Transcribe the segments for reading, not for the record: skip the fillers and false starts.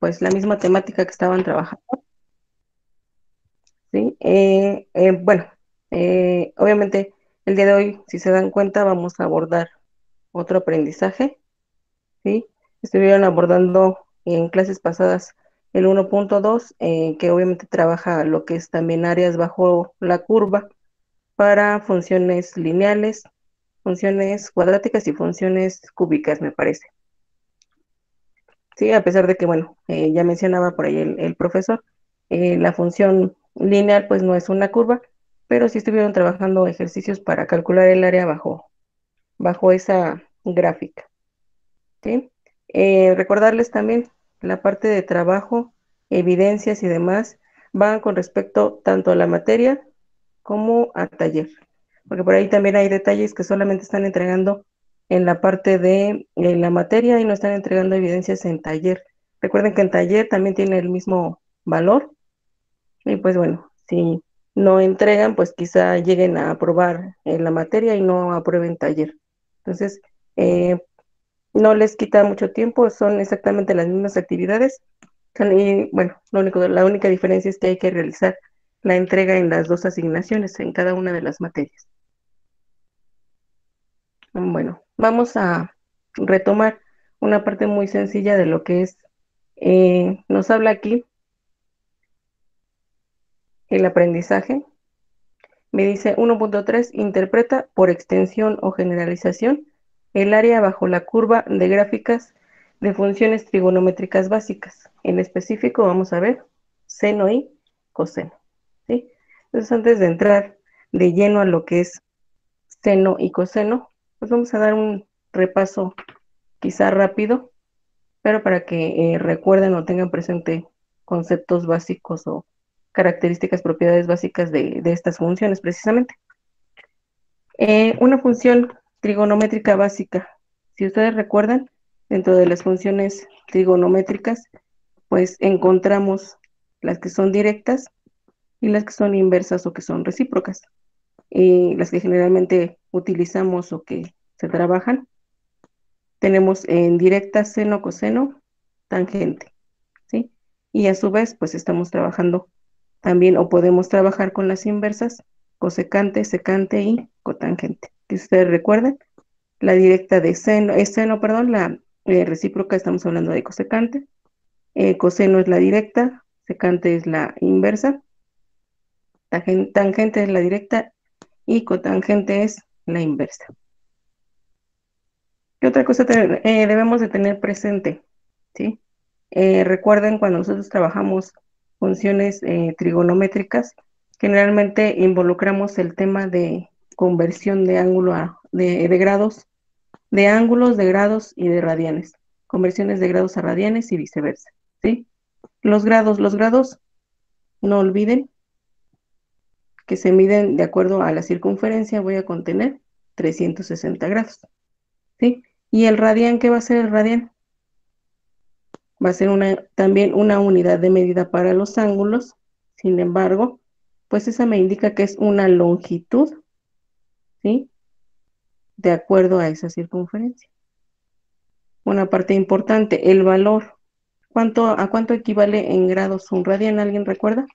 pues la misma temática que estaban trabajando, ¿sí? Bueno, obviamente el día de hoy, si se dan cuenta, vamos a abordar otro aprendizaje, ¿sí? Estuvieron abordando en clases pasadas el 1.2, que obviamente trabaja lo que es también áreas bajo la curva para funciones lineales, funciones cuadráticas y funciones cúbicas, me parece. Sí, a pesar de que, bueno, ya mencionaba por ahí el profesor, la función lineal pues no es una curva, pero sí estuvieron trabajando ejercicios para calcular el área bajo esa gráfica, ¿sí? Recordarles también la parte de trabajo, evidencias y demás van con respecto tanto a la materia como a taller, porque por ahí también hay detalles que solamente están entregando en la parte de la materia y no están entregando evidencias en taller. Recuerden que en taller también tiene el mismo valor y pues bueno, si no entregan, pues quizá lleguen a aprobar en la materia y no aprueben taller. Entonces, eh, no les quita mucho tiempo, son exactamente las mismas actividades. Y bueno, la única diferencia es que hay que realizar la entrega en las dos asignaciones, en cada una de las materias. Bueno, vamos a retomar una parte muy sencilla de lo que es, nos habla aquí el aprendizaje. Me dice 1.3, interpreta por extensión o generalización el área bajo la curva de gráficas de funciones trigonométricas básicas. En específico, vamos a ver seno y coseno, ¿sí? Entonces, antes de entrar de lleno a lo que es seno y coseno, pues vamos a dar un repaso quizá rápido, pero para que recuerden o tengan presente conceptos básicos o características, propiedades básicas de estas funciones precisamente. Una función trigonométrica básica, si ustedes recuerdan, dentro de las funciones trigonométricas, pues encontramos las que son directas y las que son inversas o que son recíprocas. Y las que generalmente utilizamos o que se trabajan, tenemos en directa seno, coseno, tangente, ¿sí? Y a su vez, pues estamos trabajando también o podemos trabajar con las inversas, cosecante, secante y cotangente. Que ustedes recuerden, la directa de seno, es seno, perdón, la recíproca estamos hablando de cosecante, coseno es la directa, secante es la inversa, tangente es la directa y cotangente es la inversa. ¿Qué otra cosa debemos de tener presente? ¿Sí? Recuerden cuando nosotros trabajamos funciones trigonométricas, generalmente involucramos el tema de conversión de ángulo de grados, de ángulos, de grados y de radianes. Conversiones de grados a radianes y viceversa. ¿Sí? Los grados, no olviden que se miden de acuerdo a la circunferencia, voy a contener 360 grados. ¿Sí? ¿Y el radián qué va a ser el radián? Va a ser también una unidad de medida para los ángulos. Sin embargo, pues esa me indica que es una longitud, ¿sí? De acuerdo a esa circunferencia. Una parte importante, el valor. ¿A cuánto equivale en grados un radián? ¿Alguien recuerda?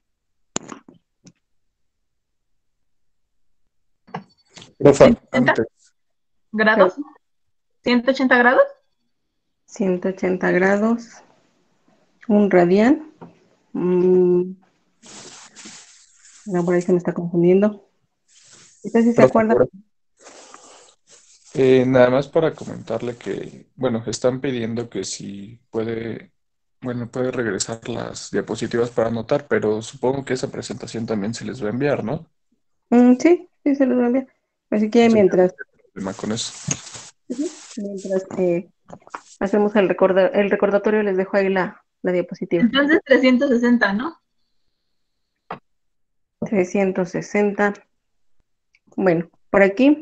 Profa, 180 antes, grados, Perdón, 180 grados. 180 grados, un radián. No, por ahí se me está confundiendo. ¿Usted sí se profe, acuerda? nada más para comentarle que, bueno, están pidiendo que si puede, bueno, puede regresar las diapositivas para anotar, pero supongo que esa presentación también se les va a enviar, ¿no? Sí, sí, se los voy a enviar. Así que Entonces, ya no mientras, hay problema con eso. ujú, mientras hacemos el recordatorio, les dejo ahí la diapositiva. Entonces 360, ¿no? 360. Bueno, por aquí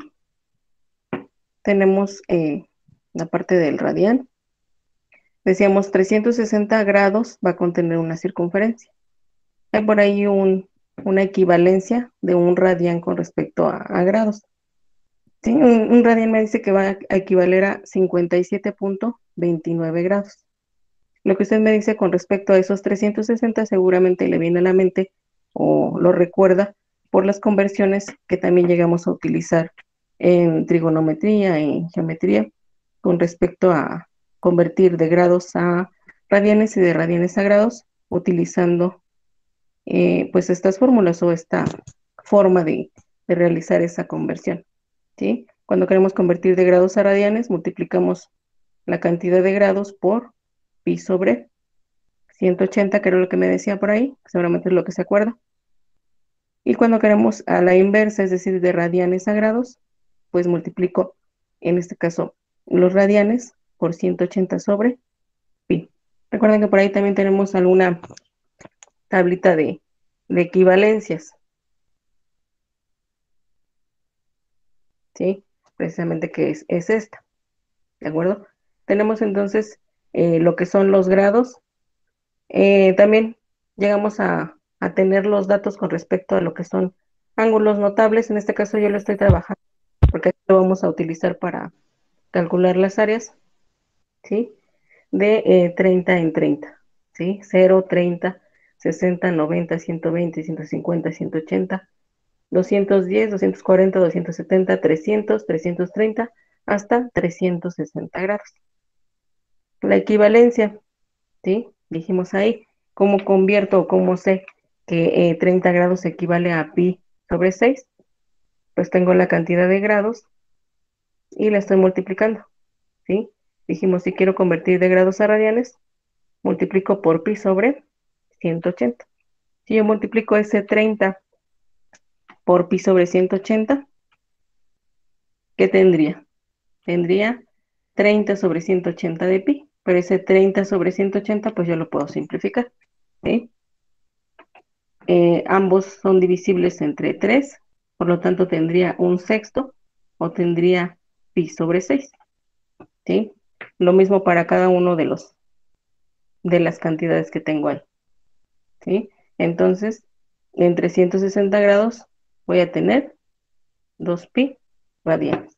tenemos la parte del radián. Decíamos 360 grados va a contener una circunferencia. Hay por ahí una equivalencia de un radián con respecto a grados. ¿Sí? Un radián me dice que va a equivaler a 57.29 grados. Lo que usted me dice con respecto a esos 360 seguramente le viene a la mente o lo recuerda por las conversiones que también llegamos a utilizar en trigonometría, en geometría, con respecto a convertir de grados a radianes y de radianes a grados, utilizando pues estas fórmulas o esta forma de realizar esa conversión, ¿sí? Cuando queremos convertir de grados a radianes, multiplicamos la cantidad de grados por pi sobre 180, que era lo que me decía por ahí, seguramente es lo que se acuerda. Y cuando queremos a la inversa, es decir, de radianes a grados, pues multiplico, en este caso, los radianes por 180 sobre pi. Recuerden que por ahí también tenemos alguna tablita de equivalencias, ¿sí? Precisamente que es esta, ¿de acuerdo? Tenemos entonces lo que son los grados. También llegamos a tener los datos con respecto a lo que son ángulos notables. En este caso yo lo estoy trabajando porque aquí lo vamos a utilizar para calcular las áreas, ¿sí? De 30 en 30, ¿sí? 0, 30, 60, 90, 120, 150, 180, 210, 240, 270, 300, 330, hasta 360 grados. La equivalencia, ¿sí? Dijimos ahí, ¿cómo convierto o cómo sé que 30 grados equivale a pi sobre 6? Pues tengo la cantidad de grados y la estoy multiplicando, ¿sí? Dijimos, si quiero convertir de grados a radianes, multiplico por pi sobre 180. Si yo multiplico ese 30 por pi sobre 180, ¿qué tendría? Tendría 30 sobre 180 de pi, pero ese 30 sobre 180 pues yo lo puedo simplificar, ¿sí? Ambos son divisibles entre 3, por lo tanto tendría un sexto o tendría pi sobre 6, ¿sí? Lo mismo para cada uno de las cantidades que tengo ahí, ¿sí? Entonces, en 360 grados voy a tener 2pi radianes,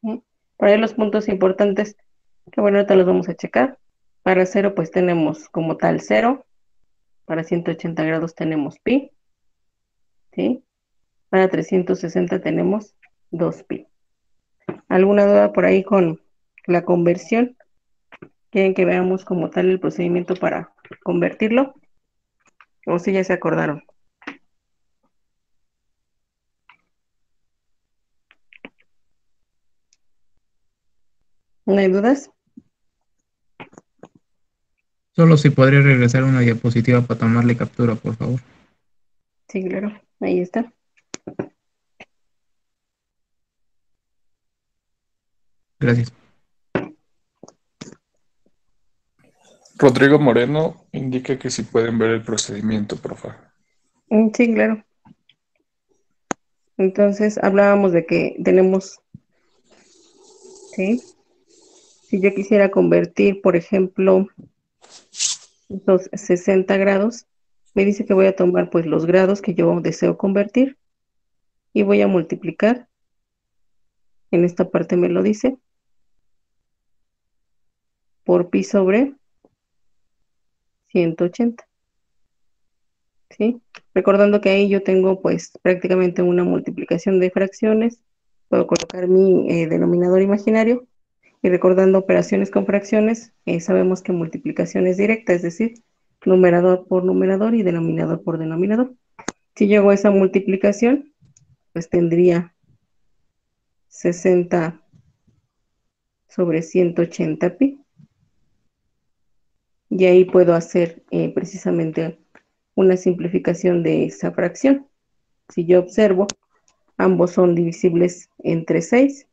¿sí? Por ahí los puntos importantes, que bueno, ahorita los vamos a checar. Para 0 pues tenemos como tal 0, para 180 grados tenemos pi, ¿sí? Para 360 tenemos 2pi. ¿Alguna duda por ahí con la conversión? ¿Quieren que veamos como tal el procedimiento para convertirlo? ¿O si ya se acordaron? ¿No hay dudas? Solo si podría regresar una diapositiva para tomarle captura, por favor. Sí, claro, ahí está. Gracias. Rodrigo Moreno indica que si pueden ver el procedimiento, por favor. Sí, claro. Entonces hablábamos de que tenemos, ¿sí? Si yo quisiera convertir, por ejemplo, los 60 grados, me dice que voy a tomar pues los grados que yo deseo convertir y voy a multiplicar, en esta parte me lo dice, por pi sobre 180, ¿sí? Recordando que ahí yo tengo pues prácticamente una multiplicación de fracciones, puedo colocar mi denominador imaginario y recordando operaciones con fracciones, sabemos que multiplicación es directa, es decir, numerador por numerador y denominador por denominador. Si yo hago esa multiplicación, pues tendría 60 sobre 180 pi. Y ahí puedo hacer precisamente una simplificación de esa fracción. Si yo observo, ambos son divisibles entre 6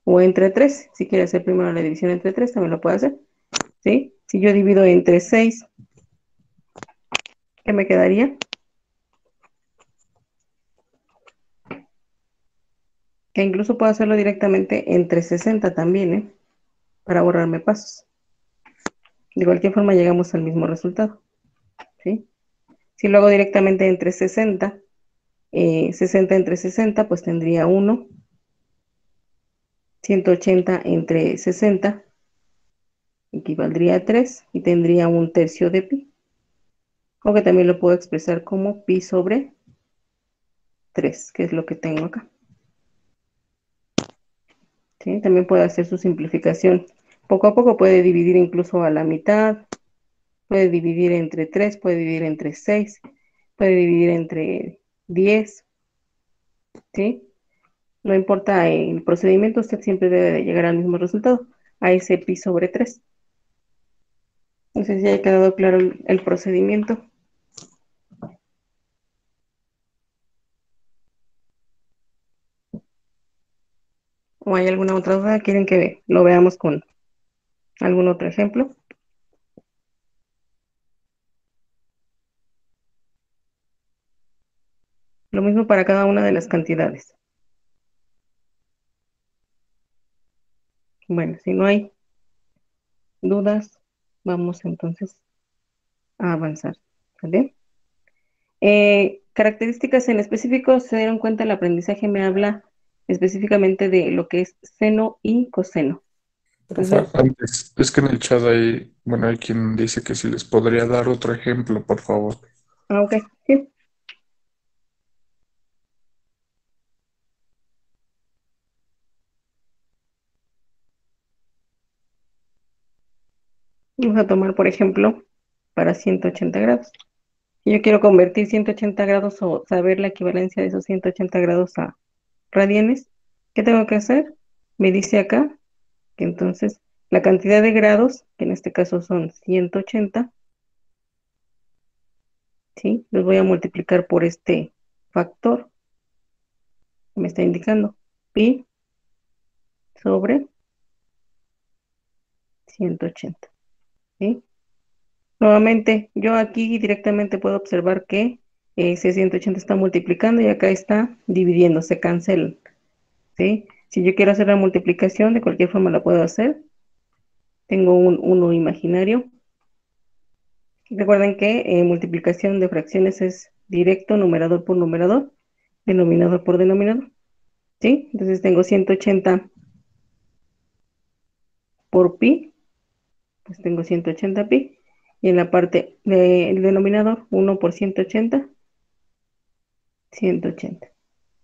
o entre 3. Si quiere hacer primero la división entre 3, también lo puedo hacer, ¿sí? Si yo divido entre 6, ¿qué me quedaría? Que incluso puedo hacerlo directamente entre 60 también, ¿eh? Para ahorrarme pasos. De cualquier forma llegamos al mismo resultado, ¿sí? Si lo hago directamente entre 60, 60 entre 60, pues tendría 1, 180 entre 60, equivaldría a 3 y tendría un tercio de pi. O que también lo puedo expresar como pi sobre 3, que es lo que tengo acá. ¿Sí? También puede hacer su simplificación. Poco a poco puede dividir incluso a la mitad, puede dividir entre 3, puede dividir entre 6, puede dividir entre 10, ¿sí? No importa el procedimiento, usted siempre debe de llegar al mismo resultado, a ese pi sobre 3. No sé si ha quedado claro el procedimiento. ¿O hay alguna otra duda? ¿Quieren que lo veamos con algún otro ejemplo? Lo mismo para cada una de las cantidades. Bueno, si no hay dudas, vamos entonces a avanzar. ¿Vale? Características en específico, se dieron cuenta, el aprendizaje me habla específicamente de lo que es seno y coseno. Profe, Entonces, antes, es que en el chat hay, bueno, hay quien dice que si les podría dar otro ejemplo, por favor. ok, sí. Vamos a tomar, por ejemplo, para 180 grados. Si yo quiero convertir 180 grados o saber la equivalencia de esos 180 grados a radianes, ¿qué tengo que hacer? Me dice acá que entonces la cantidad de grados, que en este caso son 180, ¿sí? Los voy a multiplicar por este factor que me está indicando, pi sobre 180, ¿sí? Nuevamente, yo aquí directamente puedo observar que ese 180 está multiplicando y acá está dividiendo, se cancela, ¿sí? Si yo quiero hacer la multiplicación, de cualquier forma la puedo hacer. Tengo un 1 imaginario. Recuerden que multiplicación de fracciones es directo, numerador por numerador, denominador por denominador, ¿sí? Entonces tengo 180 por pi, pues tengo 180 pi. Y en la parte del denominador, 1 por 180, 180,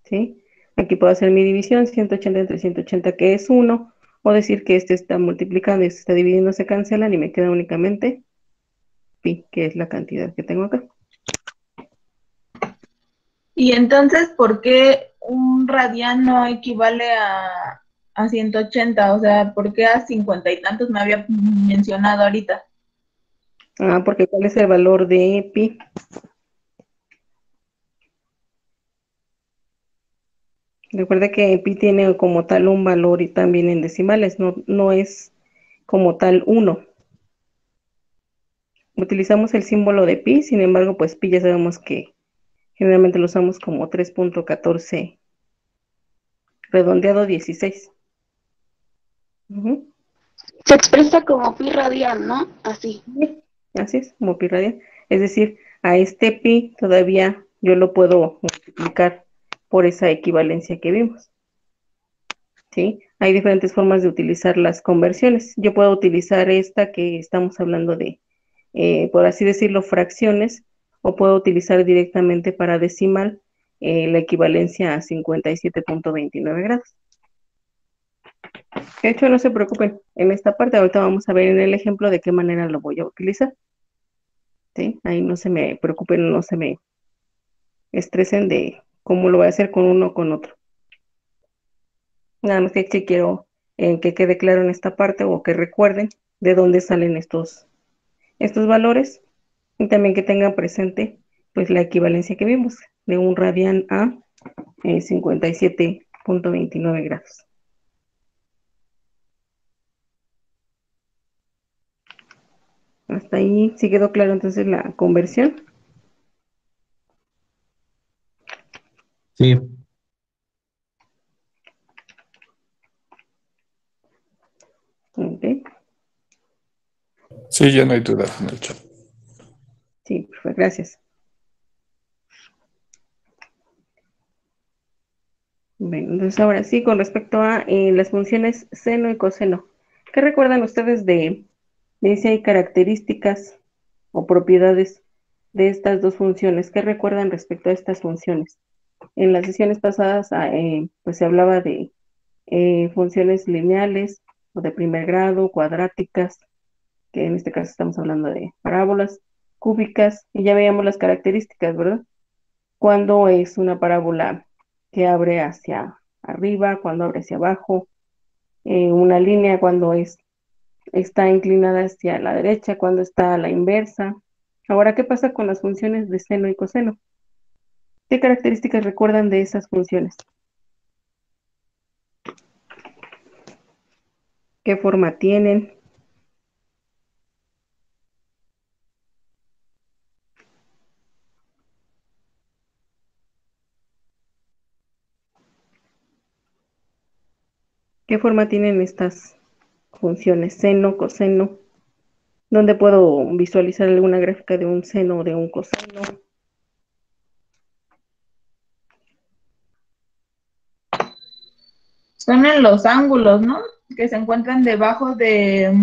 ¿sí? Aquí puedo hacer mi división, 180 entre 180, que es 1, o decir que este está multiplicando y este está dividiendo, se cancelan y me queda únicamente pi, que es la cantidad que tengo acá. Y entonces, ¿por qué un radian no equivale a 180? O sea, ¿por qué a 50 y tantos me había mencionado ahorita? Ah, porque ¿cuál es el valor de pi? Recuerda que pi tiene como tal un valor y también en decimales, no es como tal 1. Utilizamos el símbolo de pi, sin embargo, pues pi ya sabemos que generalmente lo usamos como 3.14 redondeado 16. Ujú. Se expresa como pi radial, ¿no? Así. Sí, así es, como pi radial. Es decir, a este pi todavía yo lo puedo multiplicar por esa equivalencia que vimos. ¿Sí? Hay diferentes formas de utilizar las conversiones. Yo puedo utilizar esta que estamos hablando de, por así decirlo, fracciones, o puedo utilizar directamente para decimal la equivalencia a 57.29 grados. De hecho, no se preocupen, en esta parte ahorita vamos a ver en el ejemplo de qué manera lo voy a utilizar. ¿Sí? Ahí no se me preocupen, no se me estresen de cómo lo voy a hacer con uno o con otro. Nada más que sí quiero que quede claro en esta parte o que recuerden de dónde salen estos valores y también que tengan presente pues la equivalencia que vimos de un radian a 57.29 grados. Hasta ahí sí quedó claro entonces la conversión. Sí, Ok. Sí, ya no hay dudas en el chat. Sí, perfecto, gracias. Bueno, entonces ahora sí, con respecto a las funciones seno y coseno, ¿qué recuerdan ustedes de Dice hay características o propiedades de estas dos funciones. ¿Qué recuerdan respecto a estas funciones? En las sesiones pasadas pues se hablaba de funciones lineales o de primer grado, cuadráticas, que en este caso estamos hablando de parábolas, cúbicas, y ya veíamos las características, ¿verdad? Cuando es una parábola que abre hacia arriba, cuando abre hacia abajo, una línea cuando está inclinada hacia la derecha, cuando está a la inversa. Ahora, ¿qué pasa con las funciones de seno y coseno? ¿Qué características recuerdan de esas funciones? ¿Qué forma tienen? ¿Qué forma tienen estas funciones? Seno, coseno. ¿Dónde puedo visualizar alguna gráfica de un seno o de un coseno? Son en los ángulos, ¿no? Que se encuentran debajo de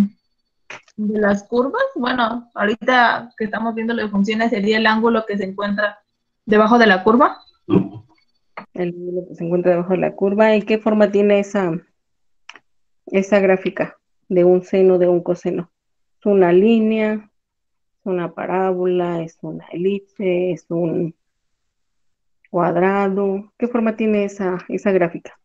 las curvas. Bueno, ahorita que estamos viendo las funciones sería el ángulo que se encuentra debajo de la curva. El ángulo que se encuentra debajo de la curva. ¿Y qué forma tiene esa gráfica de un seno, de un coseno? ¿Es una línea? ¿Es una parábola? ¿Es una elipse? ¿Es un cuadrado? ¿Qué forma tiene esa gráfica?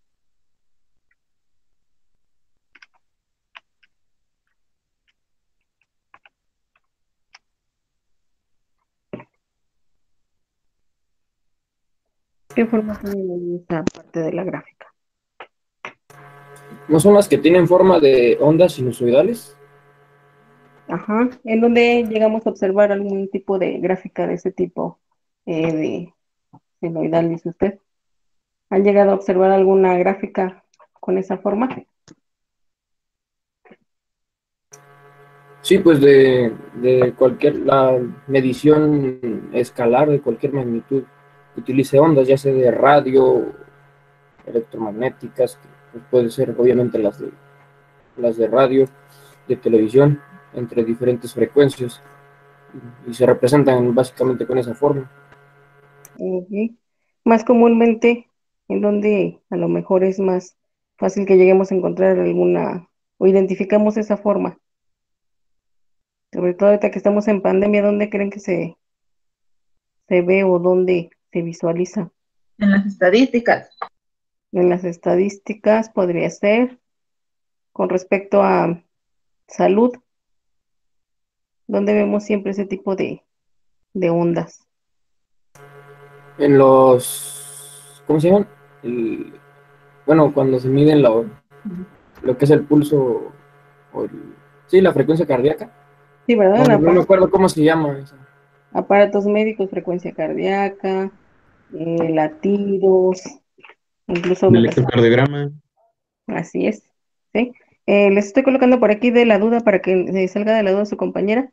¿Qué forma tiene esa parte de la gráfica? ¿No son las que tienen forma de ondas sinusoidales? Ajá, ¿en donde llegamos a observar algún tipo de gráfica de ese tipo de senoidal, dice usted? ¿Han llegado a observar alguna gráfica con esa forma? Sí, pues de la medición escalar de cualquier magnitud que utilice ondas, ya sea de radio, electromagnéticas, que pues puede ser obviamente las de radio, de televisión, entre diferentes frecuencias, y se representan básicamente con esa forma. Ok. Más comúnmente, en donde a lo mejor es más fácil que lleguemos a encontrar alguna o identificamos esa forma. Sobre todo ahorita que estamos en pandemia, ¿dónde creen que se ve o dónde se visualiza? En las estadísticas. En las estadísticas podría ser con respecto a salud, donde vemos siempre ese tipo de ondas. En ¿cómo se llaman? Bueno, cuando se miden lo que es el pulso, sí, la frecuencia cardíaca. Sí, ¿verdad? No me acuerdo cómo se llama eso. Aparatos médicos, frecuencia cardíaca, latidos, incluso El me pasaba. electrocardiograma. Así es, ¿sí? Les estoy colocando por aquí de la duda para que se salga de la duda su compañera.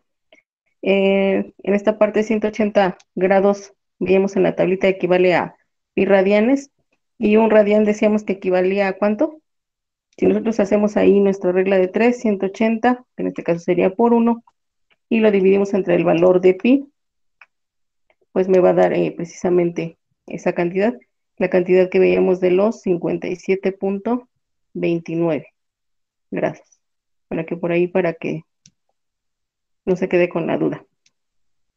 En esta parte 180 grados, veíamos en la tablita, equivale a pi radianes, y un radián decíamos que equivalía a ¿cuánto? Si nosotros hacemos ahí nuestra regla de 3, 180, que en este caso sería por 1, y lo dividimos entre el valor de pi, pues me va a dar precisamente esa cantidad, la cantidad que veíamos de los 57.29 grados. Para que no se quede con la duda,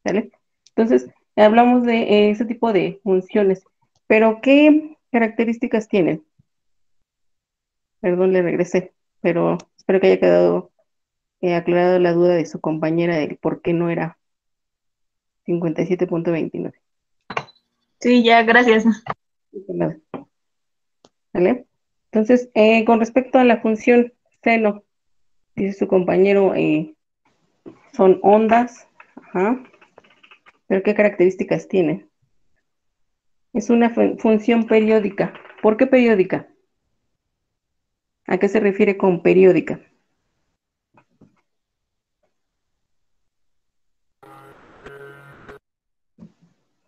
¿sale? Entonces, hablamos de ese tipo de funciones, pero ¿qué características tienen? Perdón, le regresé, pero espero que haya quedado aclarada la duda de su compañera del por qué no era 57.29. Sí, ya, gracias. Nada, ¿vale? Entonces, con respecto a la función seno, dice su compañero, son ondas, ajá, pero ¿qué características tienen? Es una función periódica. ¿Por qué periódica? ¿A qué se refiere con periódica?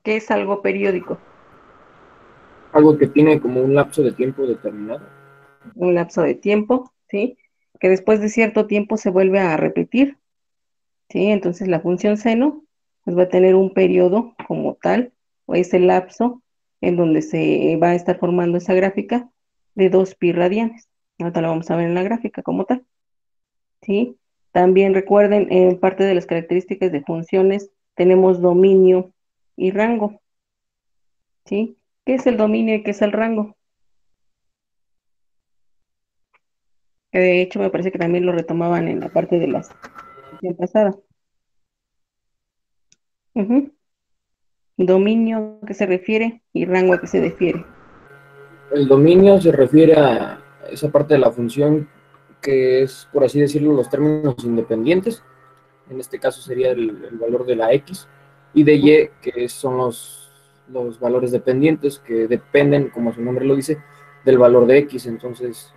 ¿Qué es algo periódico? Algo que tiene como un lapso de tiempo determinado. Un lapso de tiempo, ¿sí? Que después de cierto tiempo se vuelve a repetir, ¿sí? Entonces la función seno pues va a tener un periodo como tal, o ese lapso en donde se va a estar formando esa gráfica de 2pi radianes. Ahorita lo vamos a ver en la gráfica como tal, ¿sí? También recuerden, en parte de las características de funciones tenemos dominio y rango, ¿sí? ¿Qué es el dominio y qué es el rango? Que de hecho me parece que también lo retomaban en la parte de la sesión pasada. Ujú. Dominio, ¿a qué se refiere? Y rango, ¿a qué se refiere? El dominio se refiere a esa parte de la función que es, por así decirlo, los términos independientes. En este caso sería el valor de la X, y de Y, que son los valores dependientes, que dependen, como su nombre lo dice, del valor de X. Entonces,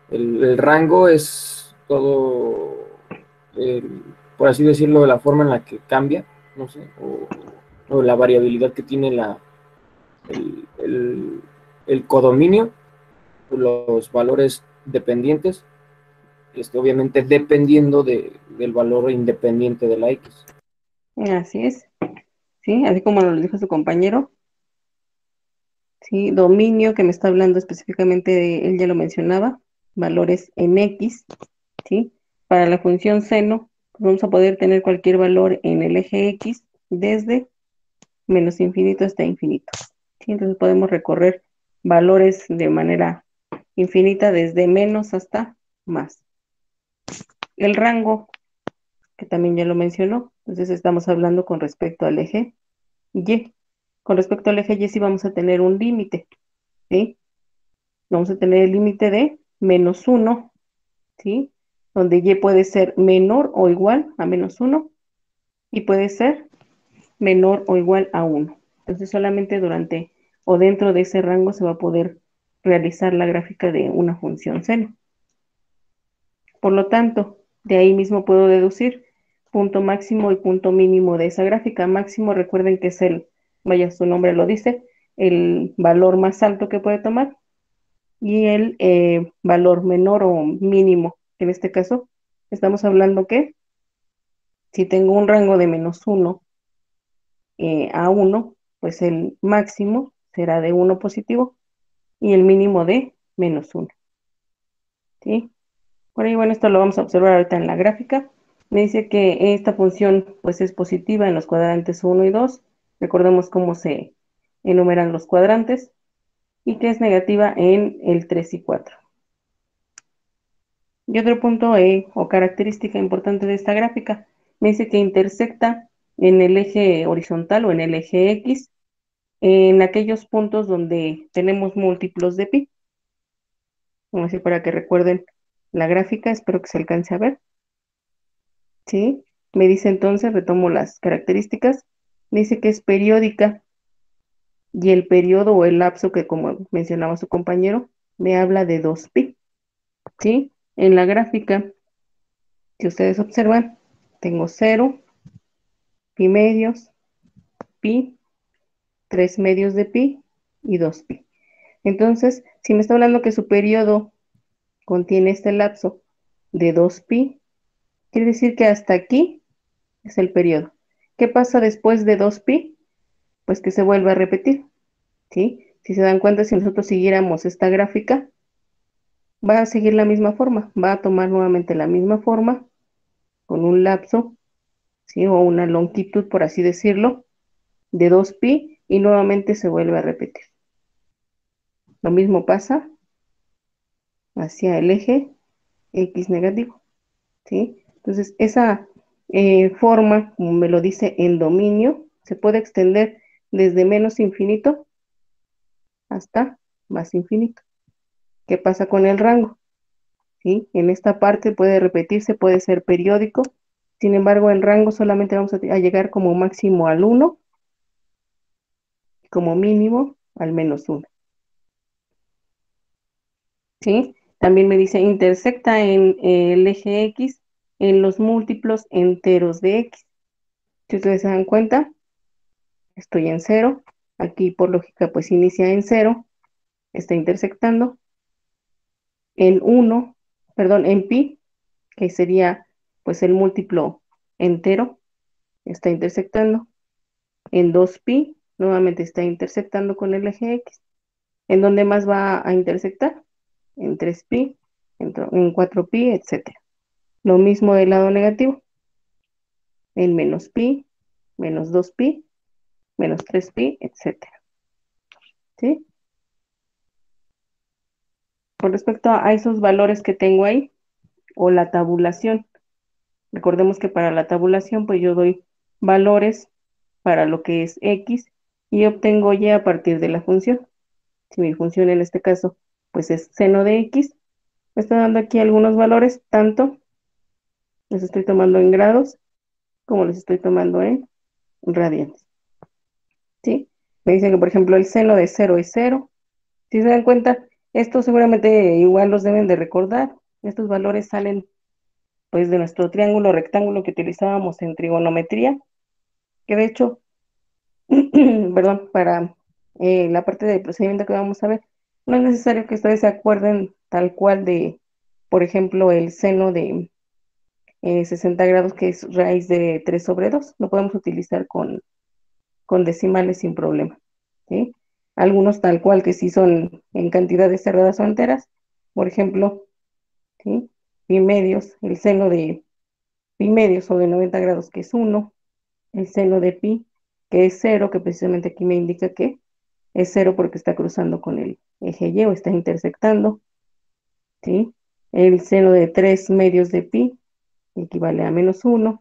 el rango es todo, por así decirlo, la forma en la que cambia, no sé, o la variabilidad que tiene el, el, el codominio, los valores dependientes, obviamente dependiendo del valor independiente de la X. Así es, ¿sí? Así como lo dijo su compañero, ¿sí? Dominio, que me está hablando específicamente de, él ya lo mencionaba, valores en X, ¿sí? Para la función seno, pues vamos a poder tener cualquier valor en el eje X desde menos infinito hasta infinito, ¿sí? Entonces podemos recorrer valores de manera infinita desde menos hasta más. El rango, que también ya lo mencionó, entonces estamos hablando con respecto al eje Y. Con respecto al eje Y sí vamos a tener un límite, ¿sí? Vamos a tener el límite de -1, ¿sí? Donde Y puede ser menor o igual a -1 y puede ser menor o igual a 1. Entonces solamente durante o dentro de ese rango se va a poder realizar la gráfica de una función seno. Por lo tanto, de ahí mismo puedo deducir punto máximo y punto mínimo de esa gráfica. Máximo, recuerden que es vaya, su nombre lo dice, el valor más alto que puede tomar, y el valor menor o mínimo. En este caso, estamos hablando que si tengo un rango de -1 a 1, pues el máximo será de 1 positivo y el mínimo de -1, ¿sí? Por ahí, bueno, esto lo vamos a observar ahorita en la gráfica. Me dice que esta función pues es positiva en los cuadrantes 1 y 2. Recordemos cómo se enumeran los cuadrantes, y que es negativa en el 3 y 4. Y otro punto o característica importante de esta gráfica, me dice que intersecta en el eje horizontal o en el eje X, en aquellos puntos donde tenemos múltiplos de pi. Vamos a decir para que recuerden la gráfica, espero que se alcance a ver. ¿Sí? Me dice entonces, retomo las características, me dice que es periódica, y el periodo o el lapso que, como mencionaba su compañero, me habla de 2pi, ¿sí? En la gráfica, si ustedes observan, tengo 0, pi medios, pi, 3 medios de pi y 2pi. Entonces, si me está hablando que su periodo contiene este lapso de 2pi, quiere decir que hasta aquí es el periodo. ¿Qué pasa después de 2pi? Pues que se vuelve a repetir, ¿sí? Si se dan cuenta, si nosotros siguiéramos esta gráfica, va a seguir la misma forma, va a tomar nuevamente la misma forma, con un lapso, ¿sí? O una longitud, por así decirlo, de 2pi, y nuevamente se vuelve a repetir. Lo mismo pasa hacia el eje X negativo, ¿sí? Entonces, esa forma, como me lo dice en dominio, se puede extender desde menos infinito hasta más infinito. ¿Qué pasa con el rango? ¿Sí? En esta parte puede repetirse, puede ser periódico. Sin embargo, en rango solamente vamos a llegar como máximo al 1, como mínimo al -1. ¿Sí? También me dice intersecta en el eje X en los múltiplos enteros de X. Si ustedes se dan cuenta, estoy en 0. Aquí por lógica pues inicia en 0. Está intersectando en 1, perdón, en pi, que sería pues el múltiplo entero, está intersectando. En 2pi, nuevamente está intersectando con el eje X. ¿En dónde más va a intersectar? En 3pi, en 4pi, etcétera. Lo mismo del lado negativo. En menos pi, menos 2pi, menos 3pi, etcétera. ¿Sí? Con respecto a esos valores que tengo ahí, o la tabulación, recordemos que para la tabulación, pues yo doy valores para lo que es X y obtengo Y a partir de la función. Si mi función en este caso, pues es seno de X, me está dando aquí algunos valores, tanto los estoy tomando en grados, como los estoy tomando en radianes. ¿Sí? Me dicen que, por ejemplo, el seno de 0 es 0. Si se dan cuenta, estos seguramente igual los deben de recordar. Estos valores salen, pues, de nuestro triángulo rectángulo que utilizábamos en trigonometría, que de hecho, perdón, para la parte del procedimiento que vamos a ver, no es necesario que ustedes se acuerden tal cual de, por ejemplo, el seno de 60 grados, que es raíz de 3 sobre 2. Lo podemos utilizar con decimales sin problema, ¿sí? Algunos tal cual que sí son en cantidades cerradas o enteras, por ejemplo, ¿sí? Pi medios, el seno de pi medios sobre 90 grados, que es 1, el seno de pi, que es 0, que precisamente aquí me indica que es 0 porque está cruzando con el eje Y o está intersectando, ¿sí? El seno de 3 medios de pi equivale a menos 1.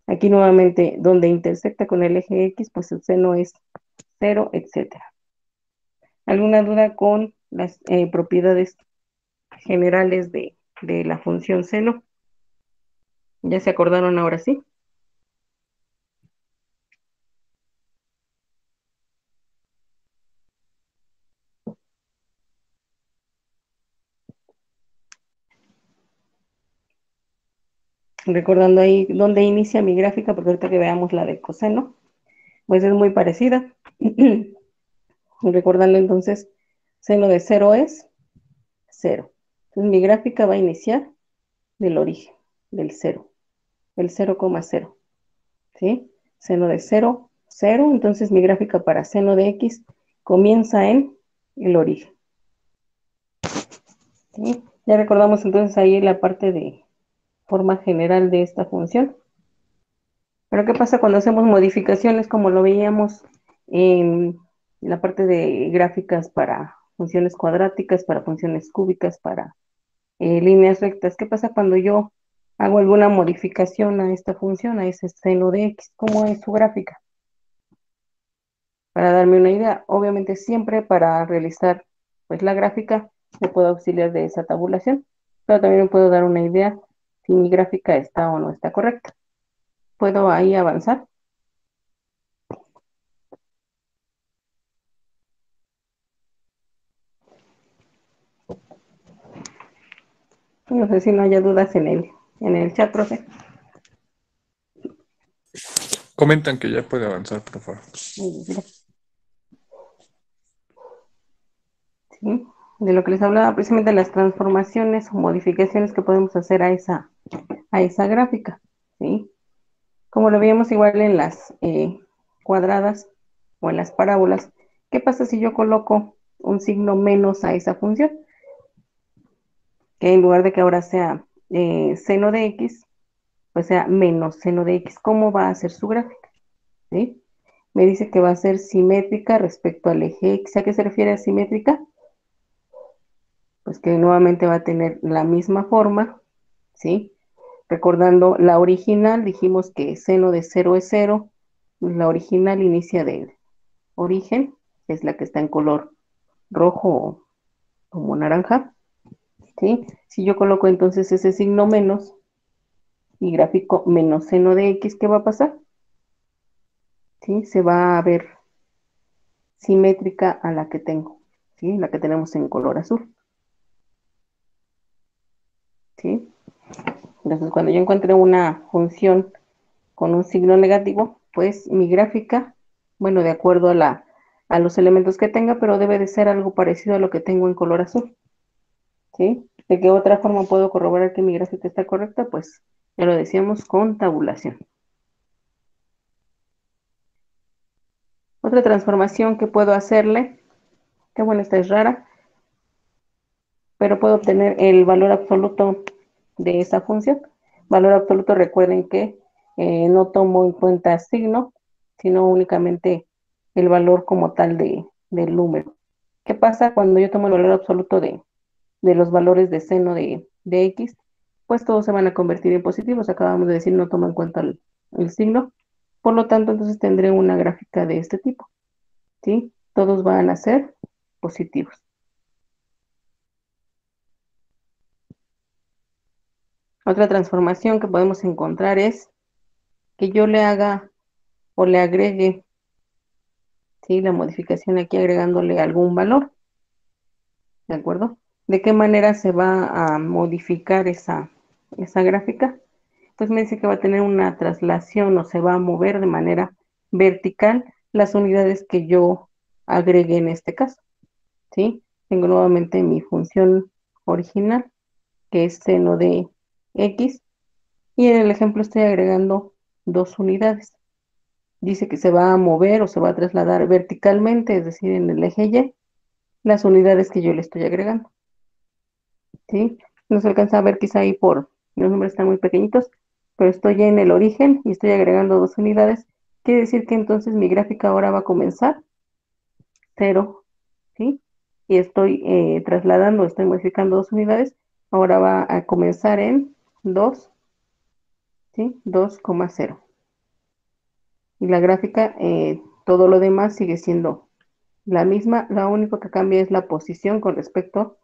Aquí nuevamente, donde intersecta con el eje X, pues el seno es 0, etcétera. ¿Alguna duda con las propiedades generales de la función seno? ¿Ya se acordaron ahora sí? Recordando ahí dónde inicia mi gráfica, porque ahorita que veamos la de coseno, pues es muy parecida. Recordando entonces, seno de 0 es 0. Entonces mi gráfica va a iniciar del origen, del 0, el 0,0. ¿Sí? Seno de 0, 0. Entonces mi gráfica para seno de X comienza en el origen. ¿Sí? Ya recordamos entonces ahí la parte de forma general de esta función. Pero ¿qué pasa cuando hacemos modificaciones como lo veíamos en la parte de gráficas para funciones cuadráticas, para funciones cúbicas, para líneas rectas? ¿Qué pasa cuando yo hago alguna modificación a esta función, a ese seno de X? ¿Cómo es su gráfica? Para darme una idea, obviamente siempre para realizar pues la gráfica me puedo auxiliar de esa tabulación, pero también me puedo dar una idea si mi gráfica está o no está correcta. ¿Puedo ahí avanzar? No sé si no haya dudas en el chat, profe. Comentan que ya puede avanzar, por favor. ¿Sí? De lo que les hablaba precisamente de las transformaciones o modificaciones que podemos hacer a esa gráfica, ¿sí? Como lo veíamos igual en las cuadradas o en las parábolas, ¿qué pasa si yo coloco un signo menos a esa función? Que en lugar de que ahora sea seno de X, pues sea menos seno de X. ¿Cómo va a ser su gráfica? ¿Sí? Me dice que va a ser simétrica respecto al eje X. ¿A qué se refiere a simétrica? Pues que nuevamente va a tener la misma forma, ¿sí? Recordando la original, dijimos que seno de 0 es 0. La original inicia del origen, que es la que está en color rojo o como naranja, ¿sí? Si yo coloco entonces ese signo menos y gráfico menos seno de X, ¿qué va a pasar? ¿Sí? Se va a ver simétrica a la que tengo, ¿sí? La que tenemos en color azul, ¿sí? Entonces, cuando yo encuentre una función con un signo negativo, pues mi gráfica, bueno, de acuerdo a los elementos que tenga, pero debe de ser algo parecido a lo que tengo en color azul, ¿sí? ¿De qué otra forma puedo corroborar que mi gráfica está correcta? Pues Ya lo decíamos con tabulación. Otra transformación que puedo hacerle, que bueno, esta es rara, pero puedo obtener el valor absoluto de esa función. Valor absoluto, recuerden que no tomo en cuenta signo, sino únicamente el valor como tal del número. ¿Qué pasa cuando yo tomo el valor absoluto de los valores de seno de x? Pues todos se van a convertir en positivos. Acabamos de decir, no tomo en cuenta el signo. Por lo tanto, entonces tendré una gráfica de este tipo, ¿sí? Todos van a ser positivos. Otra transformación que podemos encontrar es que yo le haga o le agregue, ¿sí?, la modificación aquí agregándole algún valor, ¿de acuerdo? ¿De qué manera se va a modificar esa gráfica? Pues me dice que va a tener una traslación o se va a mover de manera vertical las unidades que yo agregue en este caso, ¿sí? Tengo nuevamente mi función original, que es seno de x, y en el ejemplo estoy agregando 2 unidades. Dice que se va a mover o se va a trasladar verticalmente, es decir, en el eje Y, las unidades que yo le estoy agregando, ¿sí? No se alcanza a ver quizá ahí los números están muy pequeñitos, pero estoy ya en el origen y estoy agregando 2 unidades. Quiere decir que entonces mi gráfica ahora va a comenzar 0, ¿sí? Y estoy trasladando, estoy modificando 2 unidades, ahora va a comenzar en 2, ¿sí? 2,0. Y la gráfica, todo lo demás sigue siendo la misma, lo único que cambia es la posición con respecto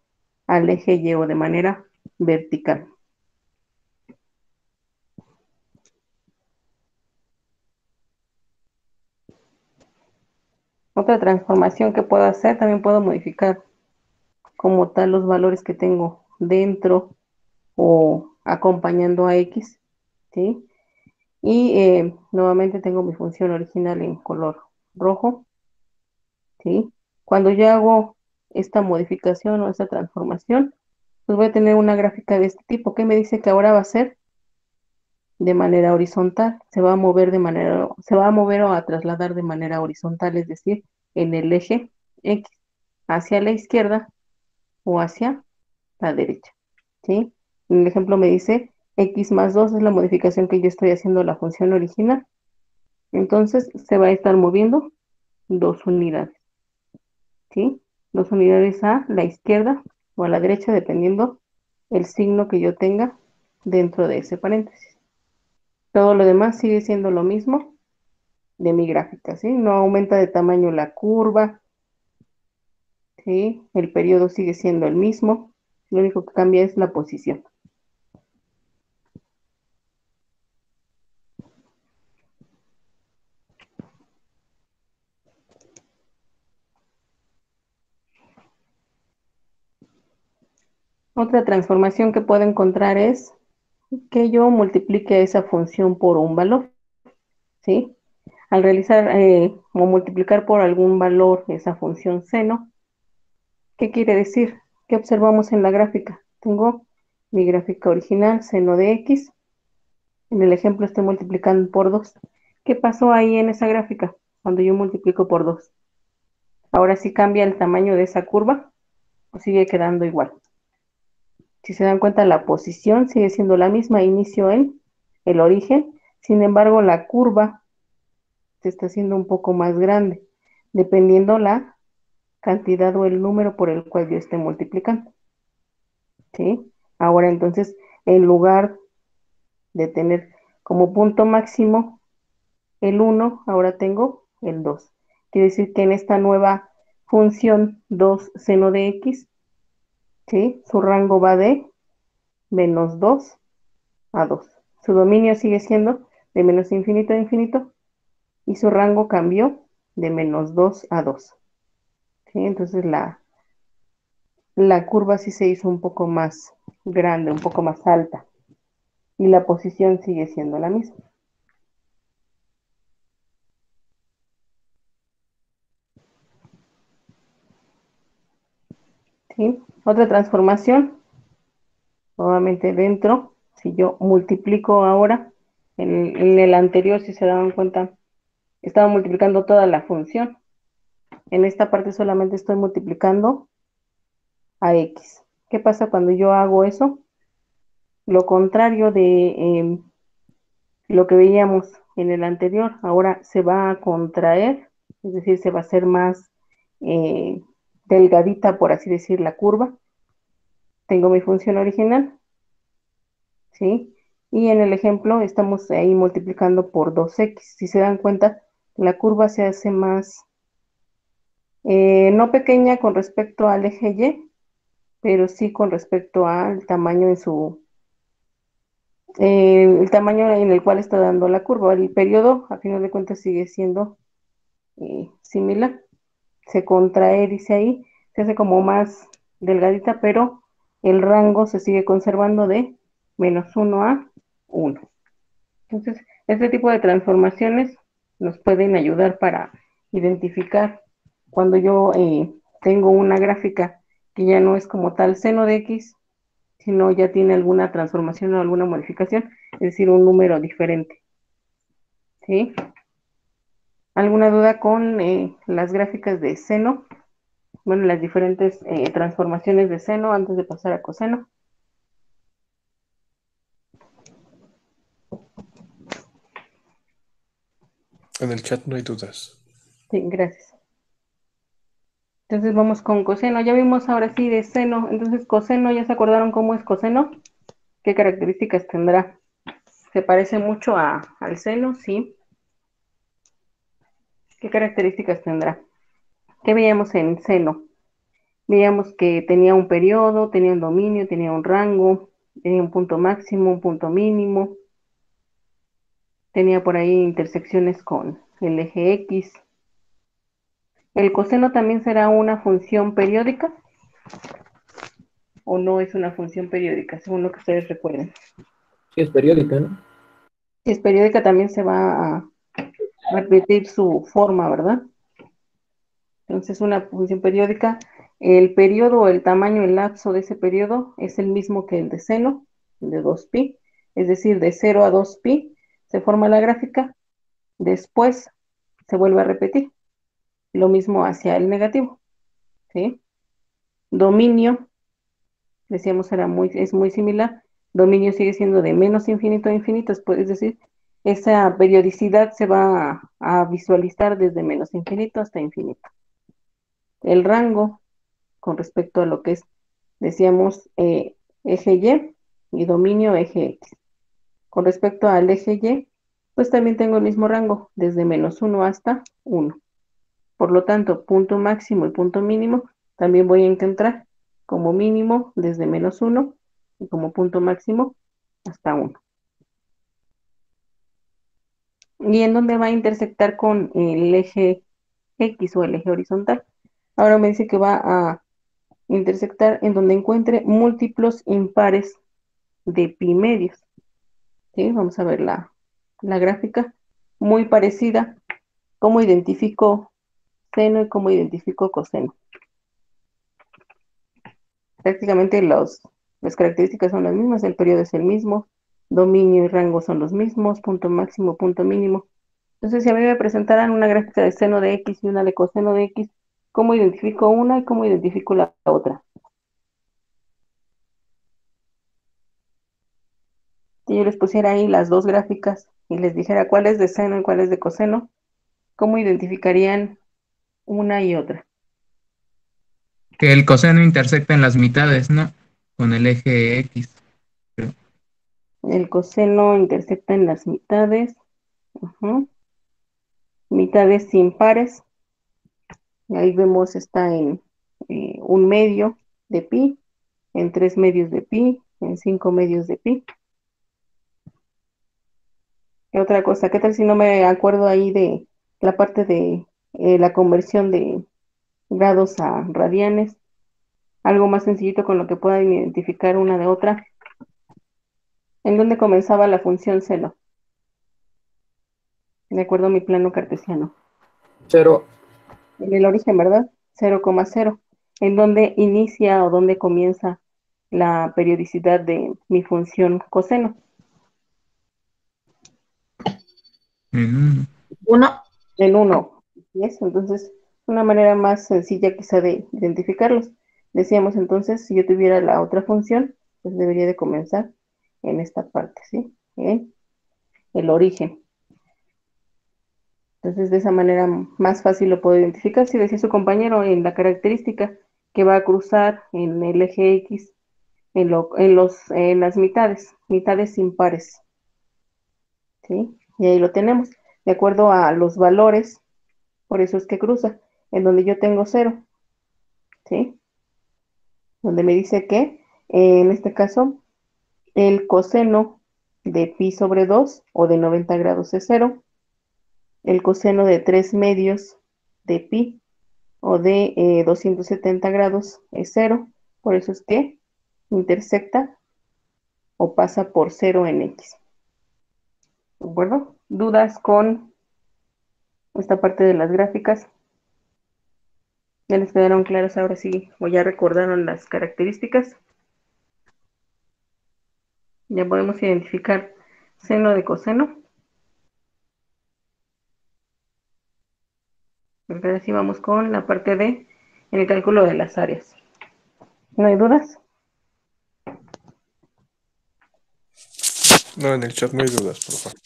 al eje Y o de manera vertical. Otra transformación que puedo hacer, también puedo modificar como tal los valores que tengo dentro o acompañando a X, ¿sí? Y nuevamente tengo mi función original en color rojo, ¿sí? Cuando yo hago esta modificación o esta transformación, pues voy a tener una gráfica de este tipo, que me dice que ahora va a ser de manera horizontal, se va a mover o a trasladar de manera horizontal, es decir, en el eje X, hacia la izquierda o hacia la derecha, ¿sí? En el ejemplo me dice X más 2 es la modificación que yo estoy haciendo a la función original, entonces se va a estar moviendo 2 unidades, ¿sí? 2 unidades a la izquierda o a la derecha, dependiendo el signo que yo tenga dentro de ese paréntesis. Todo lo demás sigue siendo lo mismo de mi gráfica, ¿sí? No aumenta de tamaño la curva, ¿sí? El periodo sigue siendo el mismo, lo único que cambia es la posición. Otra transformación que puedo encontrar es que yo multiplique esa función por un valor, ¿sí? Al realizar o multiplicar por algún valor esa función seno, ¿qué quiere decir? ¿Qué observamos en la gráfica? Tengo mi gráfica original, seno de x. En el ejemplo estoy multiplicando por 2. ¿Qué pasó ahí en esa gráfica cuando yo multiplico por 2? Ahora sí cambia el tamaño de esa curva o sigue quedando igual. Si se dan cuenta, la posición sigue siendo la misma, inicio en el origen. Sin embargo, la curva se está haciendo un poco más grande, dependiendo la cantidad o el número por el cual yo esté multiplicando, ¿sí? Ahora entonces, en lugar de tener como punto máximo el 1, ahora tengo el 2. Quiere decir que en esta nueva función 2 seno de x, ¿sí?, su rango va de menos 2 a 2. Su dominio sigue siendo de menos infinito a infinito y su rango cambió de menos 2 a 2. ¿Sí? Entonces la curva sí se hizo un poco más grande, un poco más alta y la posición sigue siendo la misma. ¿Sí? Otra transformación, nuevamente dentro, Si yo multiplico ahora, en el anterior, si se daban cuenta, estaba multiplicando toda la función. En esta parte solamente estoy multiplicando a x. ¿Qué pasa cuando yo hago eso? Lo contrario de lo que veíamos en el anterior, ahora se va a contraer, es decir, se va a hacer más delgadita, por así decir, la curva. Tengo mi función original, ¿sí? Y en el ejemplo estamos ahí multiplicando por 2x. Si se dan cuenta, la curva se hace más, no pequeña con respecto al eje Y, pero sí con respecto al tamaño el tamaño en el cual está dando la curva. El periodo, a final de cuentas, sigue siendo similar. Se contrae, dice ahí, se hace como más delgadita, pero el rango se sigue conservando de -1 a 1. Entonces, este tipo de transformaciones nos pueden ayudar para identificar cuando yo tengo una gráfica que ya no es como tal seno de x, sino ya tiene alguna transformación o alguna modificación, es decir, un número diferente. ¿Sí? ¿Alguna duda con las gráficas de seno? Bueno, las diferentes transformaciones de seno antes de pasar a coseno. En el chat no hay dudas. Sí, gracias. Entonces vamos con coseno. Ya vimos ahora sí de seno. Entonces coseno, ¿ya se acordaron cómo es coseno? ¿Qué características tendrá? ¿Se parece mucho al seno? Sí. ¿Qué características tendrá? ¿Qué veíamos en seno? Veíamos que tenía un periodo, tenía un dominio, tenía un rango, tenía un punto máximo, un punto mínimo, tenía por ahí intersecciones con el eje X. ¿El coseno también será una función periódica o no es una función periódica, según lo que ustedes recuerden? Sí, es periódica, ¿no? Si es periódica también se va a repetir su forma, ¿verdad? Entonces una función periódica, el periodo o el tamaño, el lapso de ese periodo es el mismo que el de seno, de 2pi, es decir, de 0 a 2pi se forma la gráfica, después se vuelve a repetir, lo mismo hacia el negativo, ¿sí? Dominio, decíamos es muy similar, dominio sigue siendo de menos infinito a infinito, es decir, esa periodicidad se va a visualizar desde menos infinito hasta infinito. El rango, con respecto a lo que es, decíamos, eje Y y dominio eje X. Con respecto al eje Y, pues también tengo el mismo rango, desde -1 hasta 1. Por lo tanto, punto máximo y punto mínimo también voy a encontrar como mínimo desde -1 y como punto máximo hasta 1. ¿Y en dónde va a intersectar con el eje X o el eje horizontal? Ahora me dice que va a intersectar en donde encuentre múltiplos impares de pi medios. ¿Sí? Vamos a ver la gráfica. Muy parecida. ¿Cómo identifico seno y cómo identifico coseno? Prácticamente las características son las mismas, el periodo es el mismo, dominio y rango son los mismos, punto máximo, punto mínimo. Entonces, si a mí me presentaran una gráfica de seno de X y una de coseno de X, ¿cómo identifico una y cómo identifico la otra? Si yo les pusiera ahí las dos gráficas y les dijera cuál es de seno y cuál es de coseno, ¿cómo identificarían una y otra? Que el coseno intersecta en las mitades, ¿no? Con el eje X. Creo. El coseno intersecta en las mitades, mitades impares, y ahí vemos está en 1 medio de pi, en 3 medios de pi, en 5 medios de pi. ¿Qué otra cosa? ¿Qué tal si no me acuerdo ahí de la parte de la conversión de grados a radianes? Algo más sencillito con lo que puedan identificar una de otra. ¿En dónde comenzaba la función seno? De acuerdo a mi plano cartesiano. 0. En el origen, ¿verdad? 0,0. ¿En dónde inicia o dónde comienza la periodicidad de mi función coseno. En uno. Uno. En 1. Entonces, una manera más sencilla quizá de identificarlos. Decíamos entonces, si yo tuviera la otra función, pues debería de comenzar en esta parte, ¿sí? En el origen. Entonces, de esa manera más fácil lo puedo identificar. Si decía su compañero en la característica que va a cruzar en el eje X en las mitades impares, ¿sí? Y ahí lo tenemos. De acuerdo a los valores, por eso es que cruza. En donde yo tengo 0, ¿sí? Donde me dice que, en este caso, el coseno de pi sobre 2 o de 90 grados es 0. El coseno de 3 medios de pi o de 270 grados es 0. Por eso es que intersecta o pasa por 0 en X. ¿De acuerdo? ¿Dudas con esta parte de las gráficas? ¿Ya les quedaron claras ahora sí? ¿O ya recordaron las características? Ya podemos identificar seno de coseno. Ahora sí vamos con la parte de el cálculo de las áreas. ¿No hay dudas? No, en el chat no hay dudas, por favor.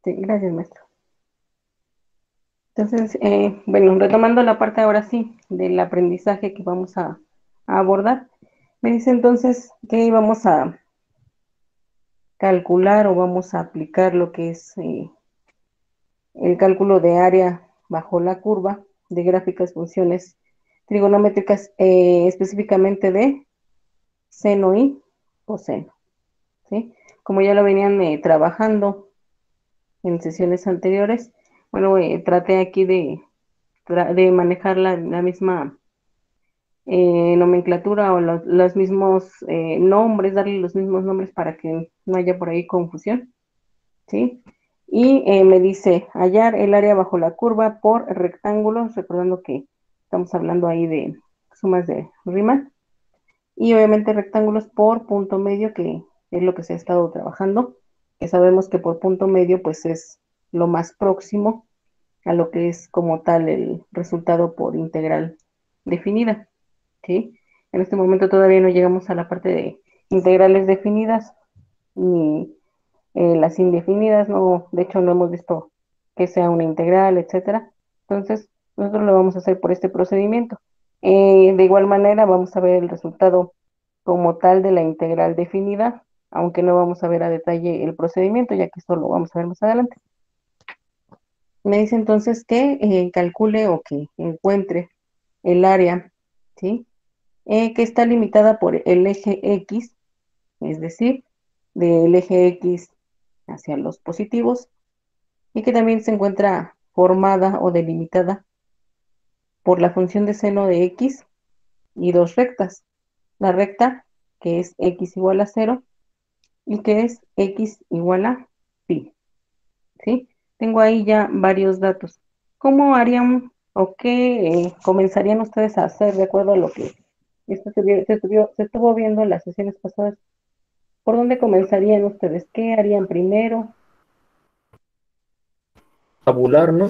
Sí, gracias, maestro. Entonces, bueno, retomando la parte ahora sí del aprendizaje que vamos a abordar, me dice entonces que vamos a calcular o vamos a aplicar lo que es el cálculo de área bajo la curva de gráficas funciones trigonométricas, específicamente de seno y coseno, ¿sí? Como ya lo venían trabajando en sesiones anteriores, bueno, traté aquí de manejar la misma nomenclatura o los mismos nombres, darle los mismos nombres para que no haya por ahí confusión, ¿sí? Y me dice hallar el área bajo la curva por rectángulos, recordando que estamos hablando ahí de sumas de Riemann, y obviamente rectángulos por punto medio, que es lo que se ha estado trabajando, que sabemos que por punto medio pues es lo más próximo a lo que es como tal el resultado por integral definida, ¿sí? En este momento todavía no llegamos a la parte de integrales definidas, ni las indefinidas, no, de hecho no hemos visto que sea una integral, etcétera. Entonces, nosotros lo vamos a hacer por este procedimiento. De igual manera, vamos a ver el resultado como tal de la integral definida, aunque no vamos a ver a detalle el procedimiento, ya que esto lo vamos a ver más adelante. Me dice entonces que calcule o que encuentre el área, ¿sí? Que está limitada por el eje X, es decir, del eje X hacia los positivos, y que también se encuentra formada o delimitada por la función de seno de X y dos rectas. La recta que es X igual a 0 y que es X igual a pi, ¿sí? Tengo ahí ya varios datos. ¿Cómo harían o qué comenzarían ustedes a hacer de acuerdo a lo que se estuvo viendo en las sesiones pasadas? ¿Por dónde comenzarían ustedes? ¿Qué harían primero? Tabular, ¿no?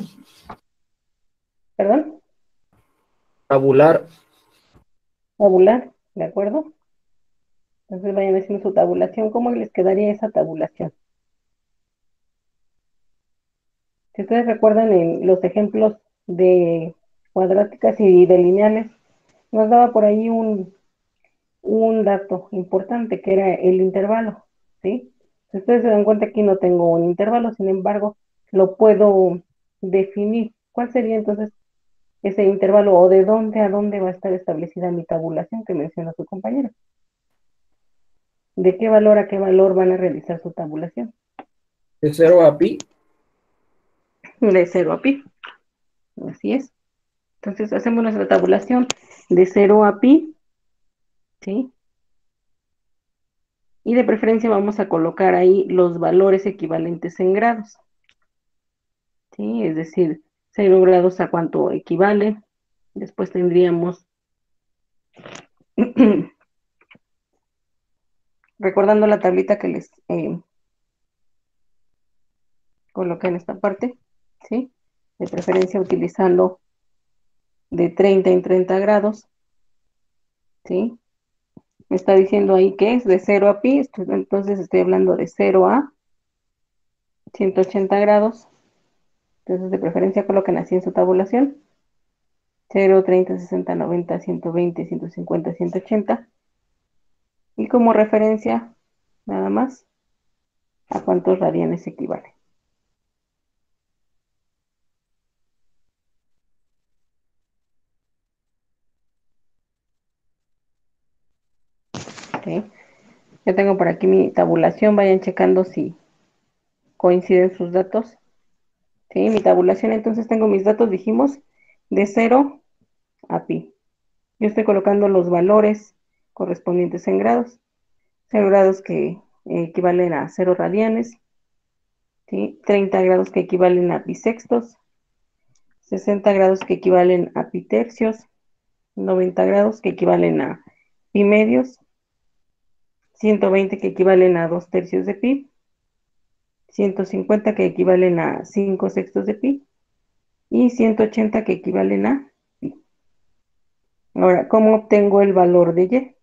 ¿Perdón? Tabular. Tabular, ¿de acuerdo? Entonces vayan haciendo su tabulación. ¿Cómo les quedaría esa tabulación? Si ustedes recuerdan en los ejemplos de cuadráticas y de lineales, nos daba por ahí un dato importante que era el intervalo, ¿sí? Si ustedes se dan cuenta, aquí no tengo un intervalo, sin embargo, lo puedo definir. ¿Cuál sería entonces ese intervalo o de dónde a dónde va a estar establecida mi tabulación que menciona su compañero? ¿De qué valor a qué valor van a realizar su tabulación? De 0 a pi. De 0 a pi. Así es. Entonces hacemos nuestra tabulación de 0 a pi, ¿sí? Y de preferencia vamos a colocar ahí los valores equivalentes en grados, ¿sí? Es decir, 0 grados a cuánto equivale. Después tendríamos recordando la tablita que les coloqué en esta parte, ¿sí? De preferencia utilizando de 30 en 30 grados, ¿sí? Me está diciendo ahí que es de 0 a pi, entonces estoy hablando de 0 a 180 grados. Entonces, de preferencia coloquen así en su tabulación: 0, 30, 60, 90, 120, 150, 180. Y como referencia, nada más, a cuántos radianes equivale. ¿Ok? Ya tengo por aquí mi tabulación, vayan checando si coinciden sus datos. ¿Sí? Mi tabulación, entonces tengo mis datos, dijimos, de 0 a pi. Yo estoy colocando los valores correspondientes en grados. 0 grados que equivalen a 0 radianes, ¿sí? 30 grados que equivalen a pi sextos, 60 grados que equivalen a pi tercios, 90 grados que equivalen a pi medios, 120 que equivalen a 2 tercios de pi, 150 que equivalen a 5 sextos de pi y 180 que equivalen a pi. Ahora, ¿cómo obtengo el valor de y?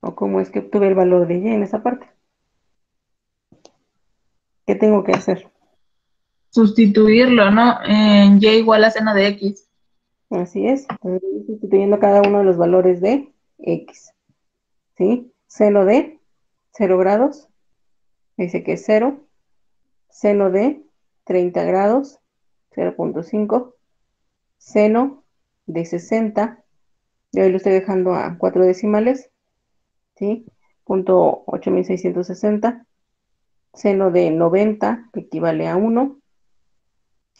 ¿O cómo es que obtuve el valor de y en esa parte? ¿Qué tengo que hacer? Sustituirlo, ¿no? En y igual a seno de x. Así es, entonces voy sustituyendo cada uno de los valores de x, ¿sí? Seno de 0 grados, dice que es 0. Seno de 30 grados, 0.5. Seno de 60, yo ahí lo estoy dejando a 4 decimales, ¿sí? Punto 8660. Seno de 90, que equivale a 1.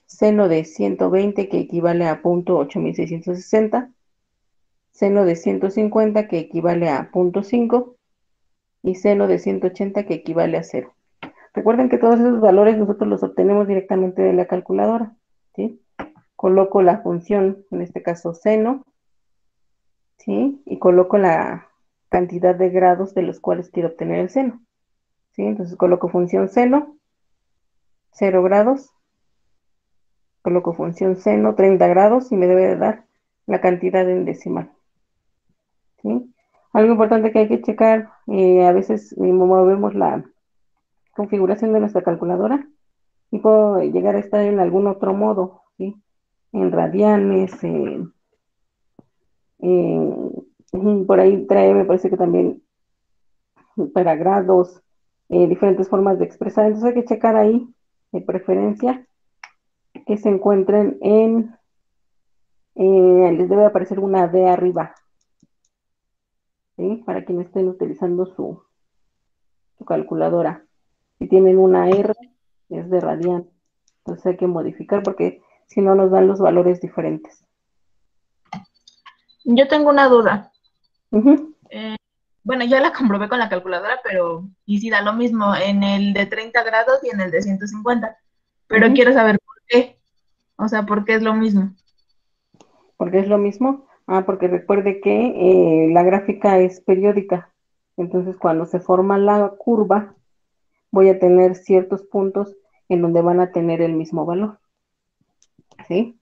Seno de 120, que equivale a punto 8660. Seno de 150, que equivale a punto 5. Y seno de 180, que equivale a 0. Recuerden que todos esos valores nosotros los obtenemos directamente de la calculadora, ¿sí? Coloco la función, en este caso seno, ¿sí? Y coloco la cantidad de grados de los cuales quiero obtener el seno, ¿sí? Entonces coloco función seno, 0 grados, coloco función seno, 30 grados, y me debe de dar la cantidad en decimal, ¿sí? Algo importante que hay que checar, a veces movemos la configuración de nuestra calculadora y puedo llegar a estar en algún otro modo, ¿sí? En radianes, por ahí trae, me parece que también para grados, diferentes formas de expresar. Entonces hay que checar ahí, de preferencia, que se encuentren les debe aparecer una D arriba, ¿sí? Para quienes estén utilizando su calculadora. Si tienen una R, es de radian. Entonces hay que modificar porque si no nos dan los valores diferentes. Yo tengo una duda. Ujú. Bueno, ya la comprobé con la calculadora, pero y sí da lo mismo en el de 30 grados y en el de 150. Pero quiero saber por qué. O sea, ¿por qué es lo mismo? Porque es lo mismo. Porque recuerde que la gráfica es periódica. Entonces, cuando se forma la curva, voy a tener ciertos puntos en donde van a tener el mismo valor, ¿sí?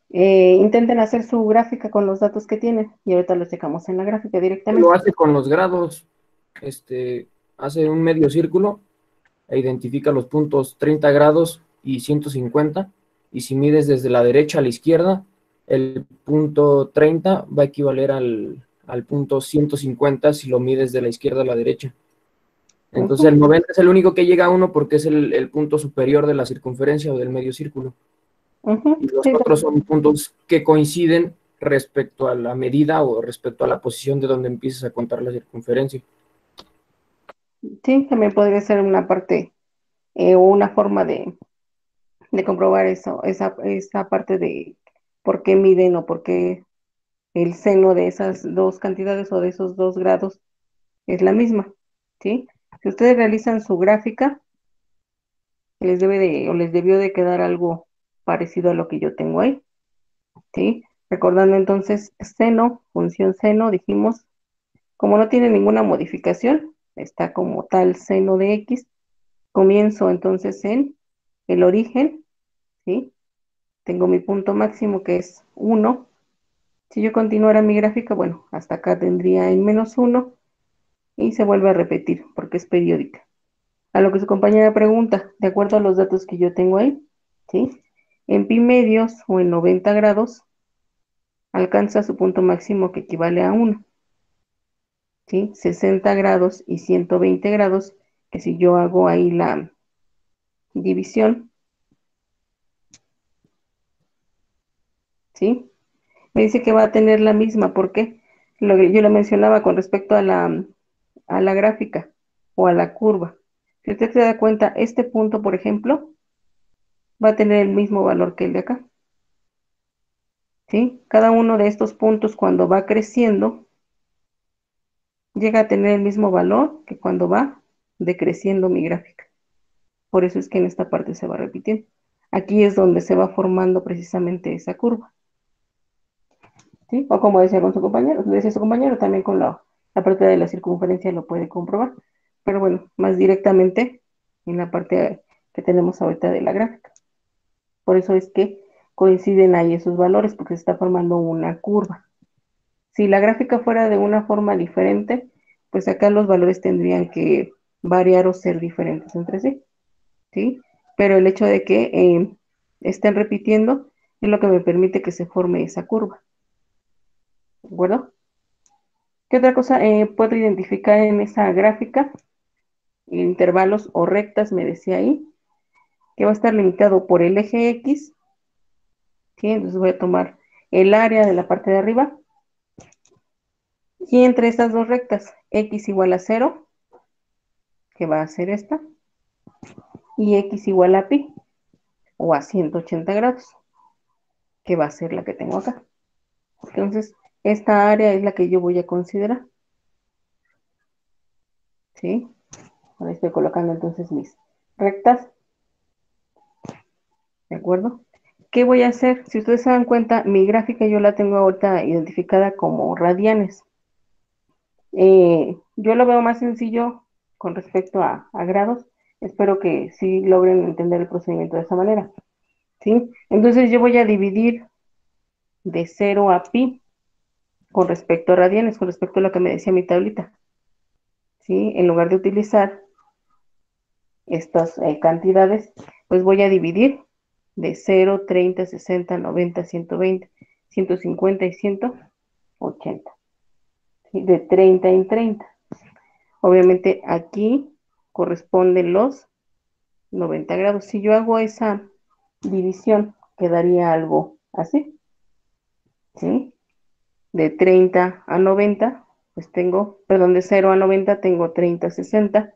Intenten hacer su gráfica con los datos que tienen y ahorita lo checamos en la gráfica directamente. Lo hace con los grados, hace un medio círculo e identifica los puntos 30 grados y 150, y si mides desde la derecha a la izquierda, el punto 30 va a equivaler al punto 150 si lo mides de la izquierda a la derecha. Entonces el 90 es el único que llega a 1 porque es el punto superior de la circunferencia o del medio círculo. Y los otros son puntos que coinciden respecto a la medida o respecto a la posición de donde empiezas a contar la circunferencia. Sí, también podría ser una parte o una forma de comprobar eso, esa parte de por qué miden o por qué el seno de esas dos cantidades o de esos dos grados es la misma, ¿sí? Si ustedes realizan su gráfica, les debe de, o les debió de quedar algo parecido a lo que yo tengo ahí, ¿sí? Recordando entonces seno, función seno, dijimos Como no tiene ninguna modificación, está como tal seno de X, comienzo entonces en el origen, ¿sí? Tengo mi punto máximo que es 1. Si yo continuara mi gráfica, bueno, hasta acá tendría en -1 y se vuelve a repetir porque es periódica. A lo que su compañera pregunta, de acuerdo a los datos que yo tengo ahí, ¿sí? En pi medios o en 90 grados alcanza su punto máximo que equivale a 1, ¿sí? 60 grados y 120 grados, que si yo hago ahí la división, ¿sí? Me dice que va a tener la misma, ¿por qué? Lo que yo le mencionaba con respecto a la gráfica o a la curva. Si usted se da cuenta, este punto, por ejemplo, va a tener el mismo valor que el de acá, ¿sí? Cada uno de estos puntos cuando va creciendo, llega a tener el mismo valor que cuando va decreciendo mi gráfica. Por eso es que en esta parte se va repitiendo. Aquí es donde se va formando precisamente esa curva, ¿sí? O como decía con su compañero, decía su compañero, también con la parte de la circunferencia lo puede comprobar. Pero bueno, más directamente en la parte que tenemos ahorita de la gráfica. Por eso es que coinciden ahí esos valores, porque se está formando una curva. Si la gráfica fuera de una forma diferente, pues acá los valores tendrían que variar o ser diferentes entre sí, ¿sí? Pero el hecho de que estén repitiendo es lo que me permite que se forme esa curva, ¿de acuerdo? ¿Qué otra cosa puedo identificar en esa gráfica? Intervalos o rectas, me decía ahí, que va a estar limitado por el eje X, ¿sí? Entonces voy a tomar el área de la parte de arriba, y entre estas dos rectas, X igual a 0, que va a ser esta, y X igual a pi, o a 180 grados, que va a ser la que tengo acá. Entonces, esta área es la que yo voy a considerar, ¿sí? Ahora estoy colocando entonces mis rectas, ¿de acuerdo? ¿Qué voy a hacer? Si ustedes se dan cuenta, mi gráfica yo la tengo ahorita identificada como radianes. Yo lo veo más sencillo con respecto a grados. Espero que sí logren entender el procedimiento de esa manera, ¿sí? Entonces yo voy a dividir de 0 a pi con respecto a radianes, con respecto a lo que me decía mi tablita, ¿sí? En lugar de utilizar estas cantidades, pues voy a dividir de 0, 30, 60, 90, 120, 150 y 180, ¿sí? De 30 en 30. Obviamente aquí corresponden los 90 grados. Si yo hago esa división, quedaría algo así, ¿sí? De 30 a 90, pues tengo, perdón, de 0 a 90 tengo 30, 60.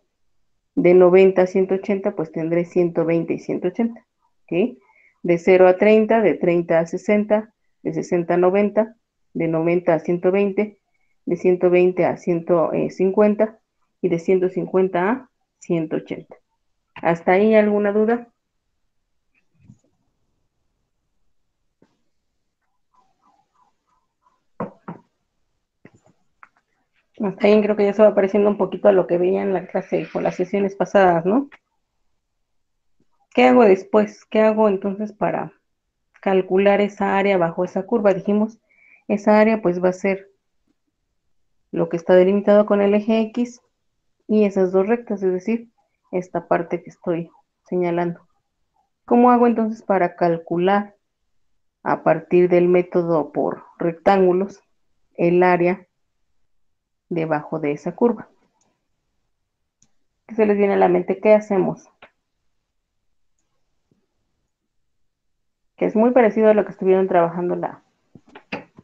De 90 a 180, pues tendré 120 y 180, ¿sí? De 0 a 30, de 30 a 60, de 60 a 90, de 90 a 120, de 120 a 150 y de 150 a 180. ¿Hasta ahí alguna duda? Hasta ahí creo que ya se va pareciendo un poquito a lo que veía en la clase o las sesiones pasadas, ¿no? ¿Qué hago después? ¿Qué hago entonces para calcular esa área bajo esa curva? Dijimos, esa área pues va a ser lo que está delimitado con el eje X y esas dos rectas, es decir, esta parte que estoy señalando. ¿Cómo hago entonces para calcular a partir del método por rectángulos el área debajo de esa curva? ¿Qué se les viene a la mente? ¿Qué hacemos? Que es muy parecido a lo que estuvieron trabajando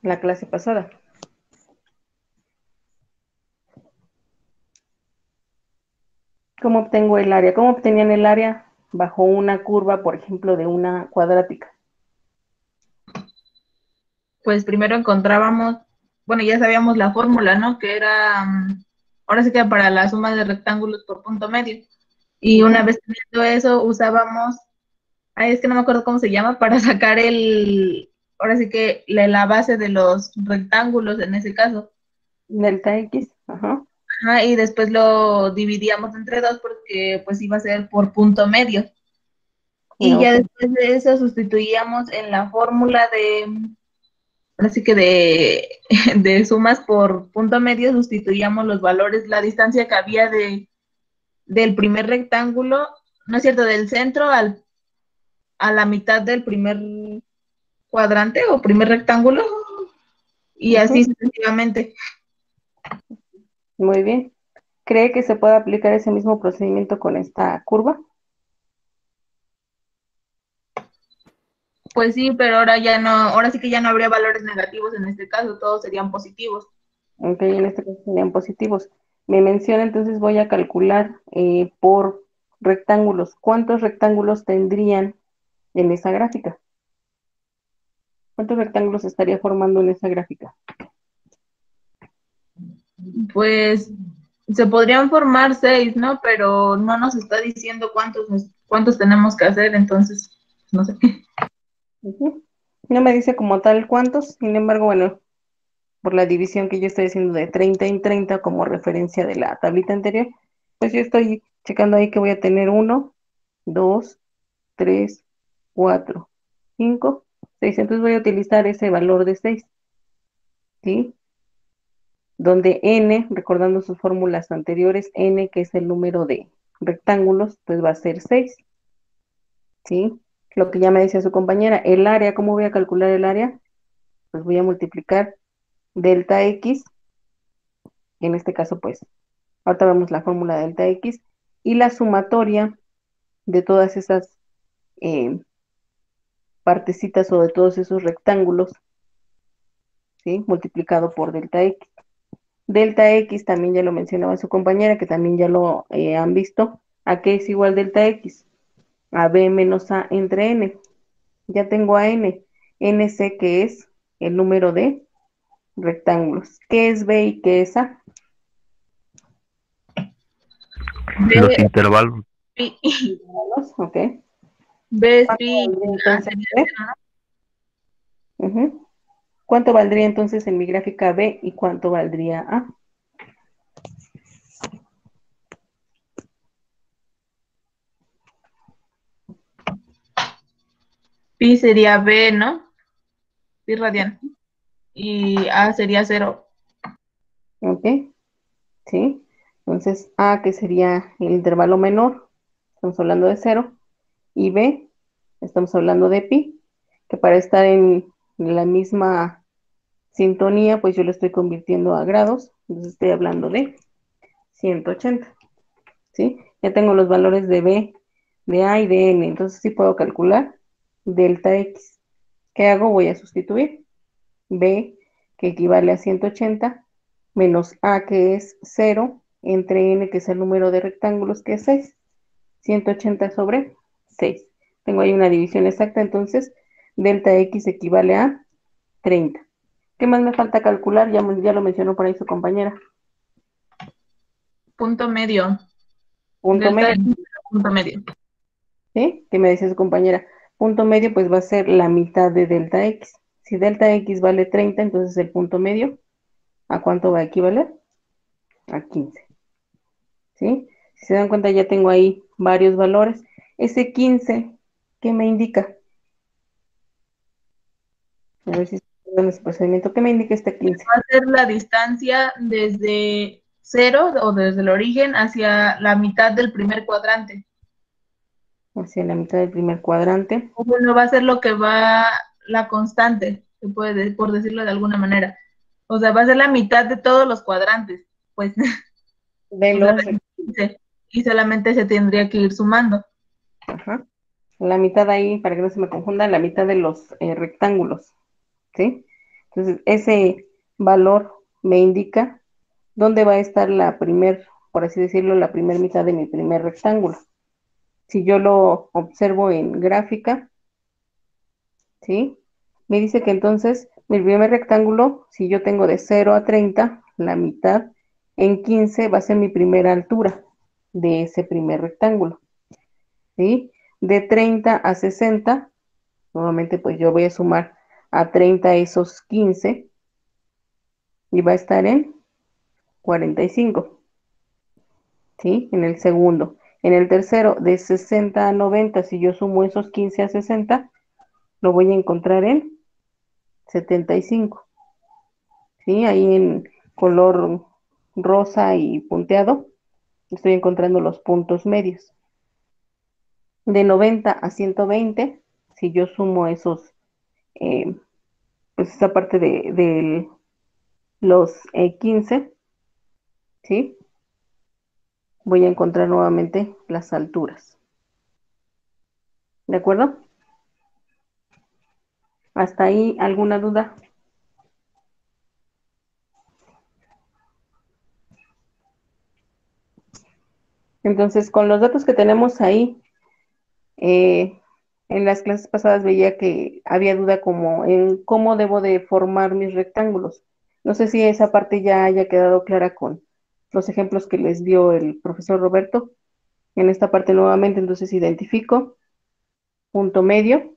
la clase pasada. ¿Cómo obtengo el área? ¿Cómo obtenían el área bajo una curva, por ejemplo, de una cuadrática? Pues primero encontrábamos, bueno, ya sabíamos la fórmula, ¿no? Que era, ahora sí que para la suma de rectángulos por punto medio. Y una vez teniendo eso, usábamos, ay, es que no me acuerdo cómo se llama, para sacar ahora sí que la base de los rectángulos en ese caso. Delta X. Ajá. Ajá, y después lo dividíamos entre 2 porque pues iba a ser por punto medio. Y ya Ok. después de eso sustituíamos en la fórmula así que de sumas por punto medio, sustituíamos los valores, la distancia que había del primer rectángulo, no es cierto, del centro a la mitad del primer cuadrante o primer rectángulo, y así Ujú. sucesivamente. Muy bien. ¿Cree que se puede aplicar ese mismo procedimiento con esta curva? Pues sí, pero ahora ya no, ahora sí que ya no habría valores negativos en este caso, todos serían positivos. Ok, en este caso serían positivos. Me menciona, entonces voy a calcular por rectángulos. ¿Cuántos rectángulos tendrían en esa gráfica? ¿Cuántos rectángulos estaría formando en esa gráfica? Pues se podrían formar 6, ¿no? Pero no nos está diciendo cuántos tenemos que hacer, entonces, no sé. Ujú. No me dice como tal cuántos, sin embargo, bueno, por la división que yo estoy haciendo de 30 en 30 como referencia de la tablita anterior, pues yo estoy checando ahí que voy a tener 1, 2, 3, 4, 5, 6. Entonces voy a utilizar ese valor de 6, ¿sí? Donde n, recordando sus fórmulas anteriores, n, que es el número de rectángulos, pues va a ser 6, ¿sí? Lo que ya me decía su compañera, el área, ¿cómo voy a calcular el área? Pues voy a multiplicar delta x, en este caso, pues, ahorita vemos la fórmula de delta x, y la sumatoria de todas esas eh, partecitas o de todos esos rectángulos, ¿sí? Multiplicado por delta x. Delta x también ya lo mencionaba su compañera, que también ya lo han visto. ¿A qué es igual delta x? A b menos a entre n. Ya tengo a n. N sé que es el número de rectángulos. ¿Qué es b y qué es a? Los intervalos. B, Ok. B es ¿Cuánto pi, valdría A entonces sería b? 0, Ujú. ¿Cuánto valdría entonces en mi gráfica b y cuánto valdría a? pi sería B, ¿no? Pi radian. Y A sería 0. Ok. ¿Sí? Entonces, A, que sería el intervalo menor, estamos hablando de 0, y B, estamos hablando de pi, que para estar en la misma sintonía, pues yo lo estoy convirtiendo a grados, entonces estoy hablando de 180, ¿sí? Ya tengo los valores de B, de A y de N, entonces sí puedo calcular delta X. ¿Qué hago? Voy a sustituir B, que equivale a 180, menos A, que es 0, entre N, que es el número de rectángulos, que es 6. 180 sobre 6. Tengo ahí una división exacta, entonces delta X equivale a 30. ¿Qué más me falta calcular? Ya lo mencionó por ahí su compañera. Punto medio. Punto Delta medio, X, punto medio. ¿sí? ¿Qué me decía su compañera? Punto medio, pues va a ser la mitad de delta X. Si delta X vale 30, entonces el punto medio, ¿a cuánto va a equivaler? A 15. ¿Sí? Si se dan cuenta, ya tengo ahí varios valores. Ese 15, ¿qué me indica? A ver si en ese procedimiento, ¿qué me indica este 15? Va a ser la distancia desde 0 o desde el origen hacia la mitad del primer cuadrante. Hacia la mitad del primer cuadrante. O bueno, va a ser lo que va la constante, se puede, por decirlo de alguna manera. O sea, va a ser la mitad de todos los cuadrantes, pues. De O sea, los, y solamente se tendría que ir sumando. ajá, la mitad ahí, para que no se me confunda, la mitad de los rectángulos, ¿sí? Entonces, ese valor me indica dónde va a estar la primer, por así decirlo, la primer mitad de mi primer rectángulo. Si yo lo observo en gráfica, ¿sí? Me dice que entonces mi primer rectángulo, si yo tengo de 0 a 30, la mitad en 15 va a ser mi primera altura de ese primer rectángulo, ¿sí? De 30 a 60, nuevamente pues yo voy a sumar a 30 esos 15 y va a estar en 45, ¿sí? En el segundo. En el tercero, de 60 a 90, si yo sumo esos 15 a 60, lo voy a encontrar en 75, ¿sí? Ahí en color rosa y punteado, estoy encontrando los puntos medios. De 90 a 120, si yo sumo esos, pues esa parte de los 15, ¿sí? Voy a encontrar nuevamente las alturas. ¿De acuerdo? ¿Hasta ahí alguna duda? Entonces, con los datos que tenemos ahí, en las clases pasadas veía que había duda como en cómo debo de formar mis rectángulos. No sé si esa parte ya haya quedado clara con los ejemplos que les dio el profesor Roberto. En esta parte nuevamente, entonces identifico punto medio,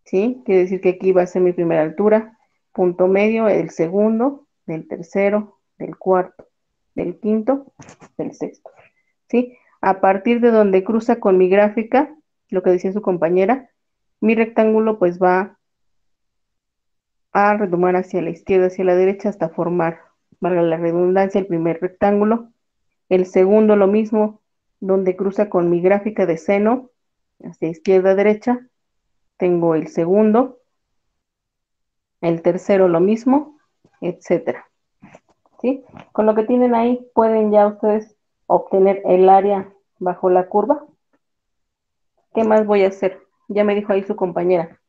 ¿sí? Quiere decir que aquí va a ser mi primera altura, punto medio, el segundo, del tercero, del cuarto, del quinto, del sexto, ¿sí? A partir de donde cruza con mi gráfica, lo que decía su compañera, mi rectángulo pues va a retomar hacia la izquierda, hacia la derecha, hasta formar, valga la redundancia, el primer rectángulo. El segundo lo mismo, donde cruza con mi gráfica de seno, hacia izquierda a derecha, tengo el segundo, el tercero lo mismo, etcétera. ¿Sí? Con lo que tienen ahí pueden ya ustedes obtener el área bajo la curva. ¿Qué más voy a hacer? Ya me dijo ahí su compañera.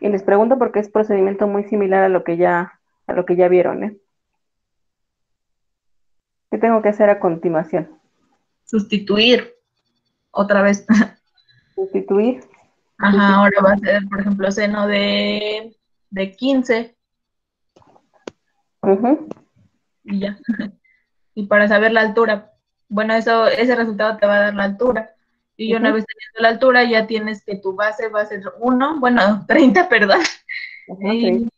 Y les pregunto porque es procedimiento muy similar a lo que ya vieron, ¿eh? ¿Qué tengo que hacer a continuación? Sustituir otra vez. Sustituir. Ajá, ahora va a ser, por ejemplo, seno de 15 Ujú. y ya. Y para saber la altura, bueno, ese resultado te va a dar la altura. Y una vez teniendo la altura, ya tienes que tu base va a ser 1, bueno, 30, perdón. Ajá, sí.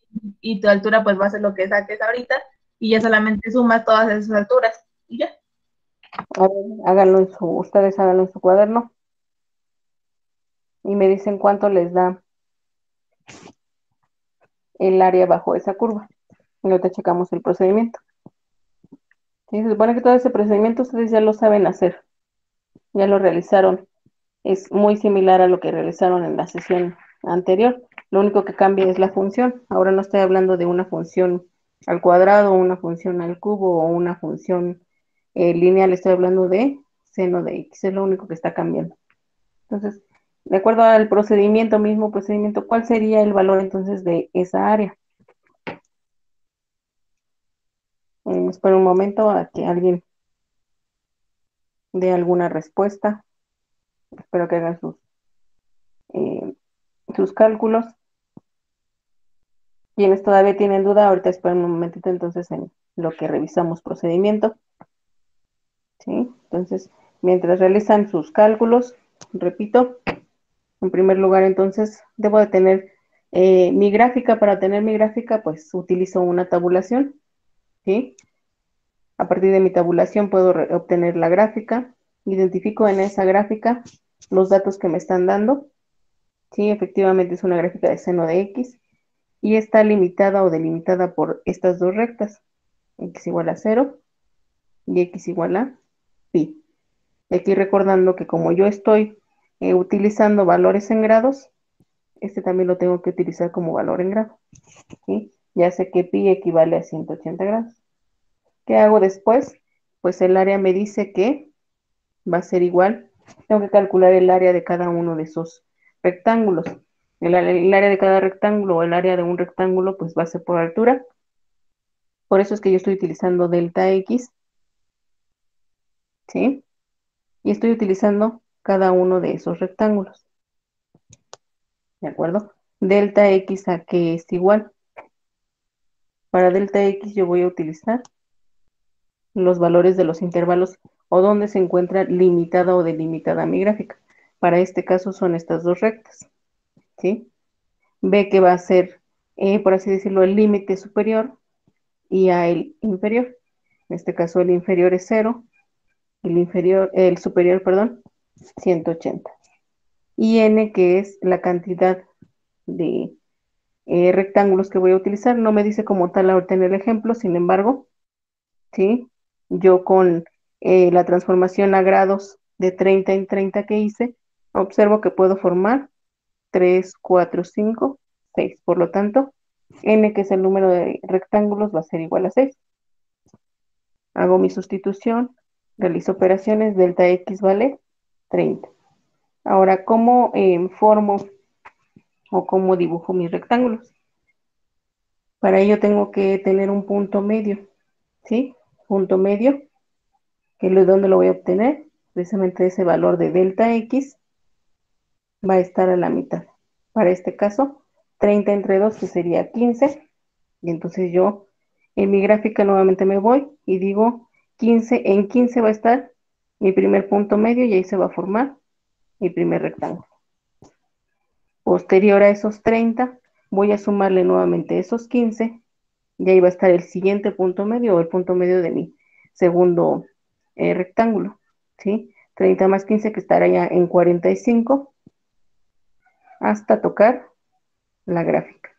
Y tu altura pues va a ser lo que saques ahorita. Y ya solamente sumas todas esas alturas. Y ya. A ver, ustedes háganlo en su cuaderno y me dicen cuánto les da el área bajo esa curva. Y ahorita checamos el procedimiento. Sí, se supone que todo ese procedimiento ustedes ya lo saben hacer, ya lo realizaron. Es muy similar a lo que realizaron en la sesión anterior. Lo único que cambia es la función. Ahora no estoy hablando de una función al cuadrado, una función al cubo o una función lineal. Estoy hablando de seno de x. Es lo único que está cambiando. Entonces, de acuerdo al procedimiento, mismo procedimiento, ¿cuál sería el valor entonces de esa área? Espero un momento a que alguien dé alguna respuesta. Espero que hagan eh, sus cálculos. Quienes todavía tienen duda, ahorita esperen un momentito entonces en lo que revisamos procedimiento. ¿Sí? Entonces, mientras realizan sus cálculos, repito, en primer lugar entonces debo de tener mi gráfica. Para tener mi gráfica, pues utilizo una tabulación. ¿Sí? A partir de mi tabulación puedo obtener la gráfica, identifico en esa gráfica los datos que me están dando. Sí, efectivamente es una gráfica de seno de x y está limitada o delimitada por estas dos rectas, x igual a 0 y x igual a pi. Y aquí recordando que como yo estoy utilizando valores en grados, este también lo tengo que utilizar como valor en grado. ¿Sí? Ya sé que pi equivale a 180 grados. ¿Qué hago después? Pues el área me dice que va a ser igual. Tengo que calcular el área de cada uno de esos rectángulos. El área de cada rectángulo o el área de un rectángulo pues va a ser por altura. Por eso es que yo estoy utilizando delta X, ¿sí? Y estoy utilizando cada uno de esos rectángulos. ¿De acuerdo? Delta X a qué es igual. Para delta X yo voy a utilizar los valores de los intervalos o donde se encuentra limitada o delimitada mi gráfica. Para este caso son estas dos rectas, ¿sí? B que va a ser, por así decirlo, el límite superior y A el inferior. En este caso el inferior es 0, el superior, perdón, 180. Y n, que es la cantidad de rectángulos que voy a utilizar, no me dice como tal ahorita en el ejemplo, sin embargo, ¿sí? Yo con la transformación a grados de 30 en 30 que hice, observo que puedo formar 3, 4, 5, 6. Por lo tanto, n, que es el número de rectángulos, va a ser igual a 6. Hago mi sustitución, realizo operaciones, delta x vale 30. Ahora, ¿cómo formo o cómo dibujo mis rectángulos? Para ello tengo que tener un punto medio, ¿sí? Punto medio, que es donde lo voy a obtener. Precisamente ese valor de delta x va a estar a la mitad. Para este caso, 30 entre 2, que sería 15. Y entonces yo en mi gráfica nuevamente me voy y digo 15, en 15 va a estar mi primer punto medio y ahí se va a formar mi primer rectángulo. Posterior a esos 30, voy a sumarle nuevamente esos 15 y ahí va a estar el siguiente punto medio o el punto medio de mi segundo rectángulo, ¿sí? 30 más 15 que estará ya en 45 hasta tocar la gráfica.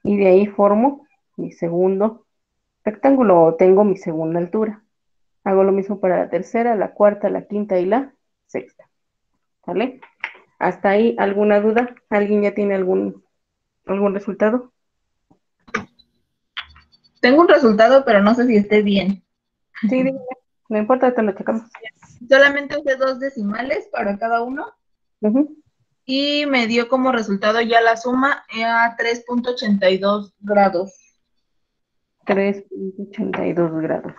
Y de ahí formo mi segundo rectángulo o tengo mi segunda altura. Hago lo mismo para la tercera, la cuarta, la quinta y la sexta. ¿Vale? ¿Hasta ahí alguna duda? ¿Alguien ya tiene algún resultado? Tengo un resultado, pero no sé si esté bien. Sí, dígame. No importa, te lo checamos. Solamente usé 2 decimales para cada uno y me dio como resultado ya la suma a 3.82 grados. 3.82 grados.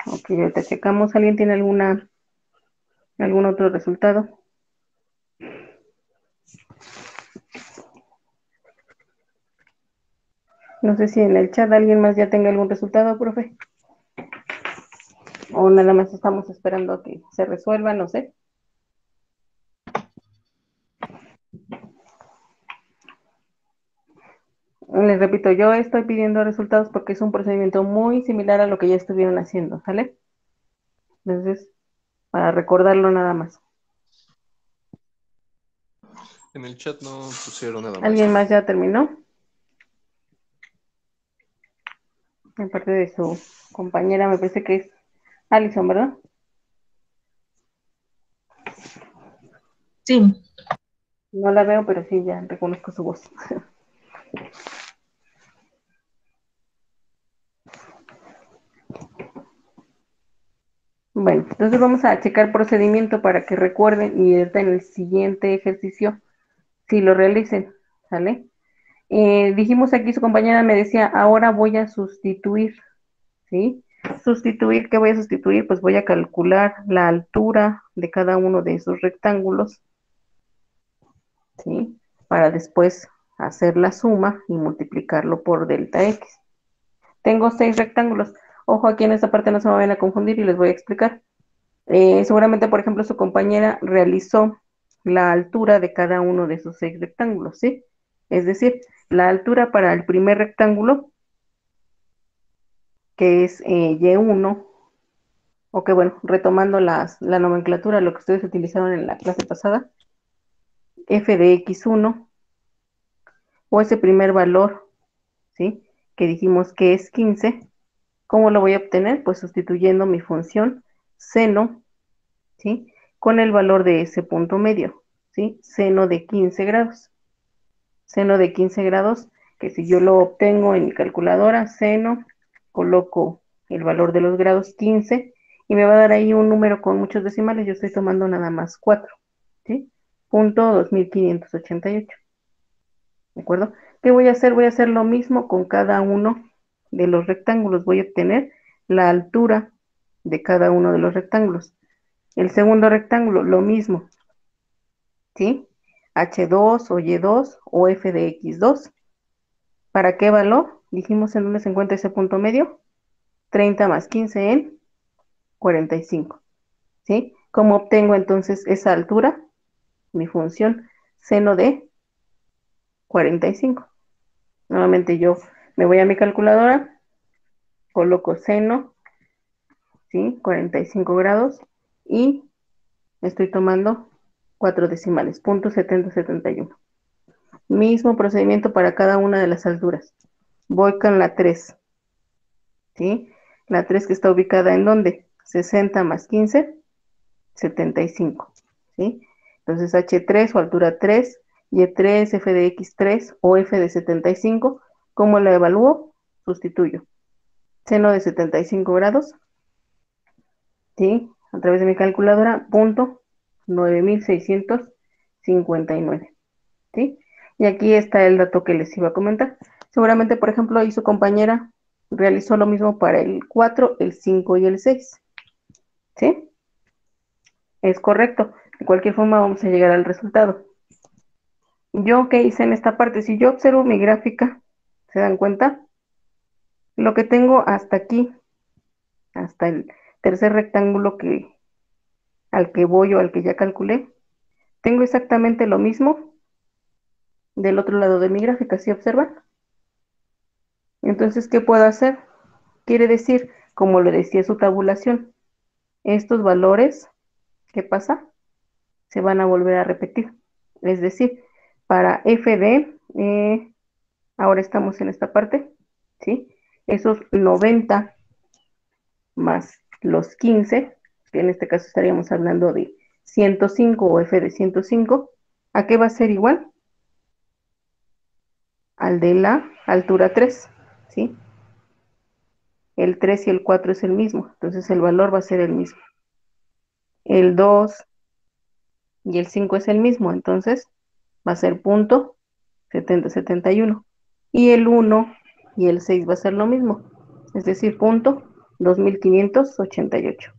Ok, ahorita checamos. ¿Alguien tiene algún otro resultado? No sé si en el chat alguien más ya tenga algún resultado, profe. O nada más estamos esperando a que se resuelva, no sé. Les repito, yo estoy pidiendo resultados porque es un procedimiento muy similar a lo que ya estuvieron haciendo, ¿sale? Entonces, para recordarlo nada más. En el chat no pusieron nada más. ¿Alguien más ya terminó? En parte de su compañera, me parece que es Alison, ¿verdad? Sí. No la veo, pero sí, ya reconozco su voz. Bueno, entonces vamos a checar procedimiento para que recuerden y ahorita en el siguiente ejercicio, si lo realicen, ¿sale? Dijimos aquí, su compañera me decía, ahora voy a sustituir, ¿sí? Sustituir, ¿qué voy a sustituir? Pues voy a calcular la altura de cada uno de esos rectángulos, ¿sí? Para después hacer la suma y multiplicarlo por delta x. Tengo 6 rectángulos. Ojo, aquí en esta parte no se me vayan a confundir y les voy a explicar. Seguramente, por ejemplo, su compañera realizó la altura de cada uno de esos 6 rectángulos, ¿sí? Es decir, la altura para el primer rectángulo, que es Y1, o que bueno, retomando la nomenclatura, lo que ustedes utilizaron en la clase pasada, f de x1, o ese primer valor, ¿sí? Que dijimos que es 15, ¿cómo lo voy a obtener? Pues sustituyendo mi función seno, ¿sí? Con el valor de ese punto medio, ¿sí? Seno de 15 grados. Seno de 15 grados, que si yo lo obtengo en mi calculadora, seno, coloco el valor de los grados 15 y me va a dar ahí un número con muchos decimales, yo estoy tomando nada más 4, ¿sí? Punto 2588, ¿de acuerdo? ¿Qué voy a hacer? Voy a hacer lo mismo con cada uno de los rectángulos, voy a obtener la altura de cada uno de los rectángulos. El segundo rectángulo, lo mismo, ¿sí? H2 o Y2 o F de X2. ¿Para qué valor? Dijimos en dónde se encuentra ese punto medio. 30 más 15 en 45. ¿Sí? ¿Cómo obtengo entonces esa altura? Mi función seno de 45. Nuevamente yo me voy a mi calculadora, coloco seno ¿sí? 45 grados y estoy tomando 4 decimales, punto 7071. Mismo procedimiento para cada una de las alturas. Voy con la 3, ¿sí? La 3 que está ubicada ¿en dónde? 60 más 15, 75, ¿sí? Entonces H3 o altura 3, Y3, F de X3 o F de 75, ¿cómo la evalúo? Sustituyo. Seno de 75 grados, ¿sí? A través de mi calculadora, punto 9659, ¿sí? Y aquí está el dato que les iba a comentar. Seguramente, por ejemplo, ahí su compañera realizó lo mismo para el 4, el 5 y el 6, ¿sí? Es correcto. De cualquier forma vamos a llegar al resultado. ¿Yo qué hice en esta parte? Si yo observo mi gráfica, ¿se dan cuenta? Lo que tengo hasta aquí, hasta el tercer rectángulo al que voy o al que ya calculé, tengo exactamente lo mismo del otro lado de mi gráfica, ¿sí observan? Entonces, ¿qué puedo hacer? Quiere decir, como le decía su tabulación, estos valores, ¿qué pasa? Se van a volver a repetir. Es decir, para FD, ahora estamos en esta parte, ¿sí? Esos 90 más los 15, que en este caso estaríamos hablando de 105 o F de 105, ¿a qué va a ser igual? Al de la altura 3, ¿sí? El 3 y el 4 es el mismo, entonces el valor va a ser el mismo. El 2 y el 5 es el mismo, entonces va a ser punto 7071. Y el 1 y el 6 va a ser lo mismo, es decir, punto 2588,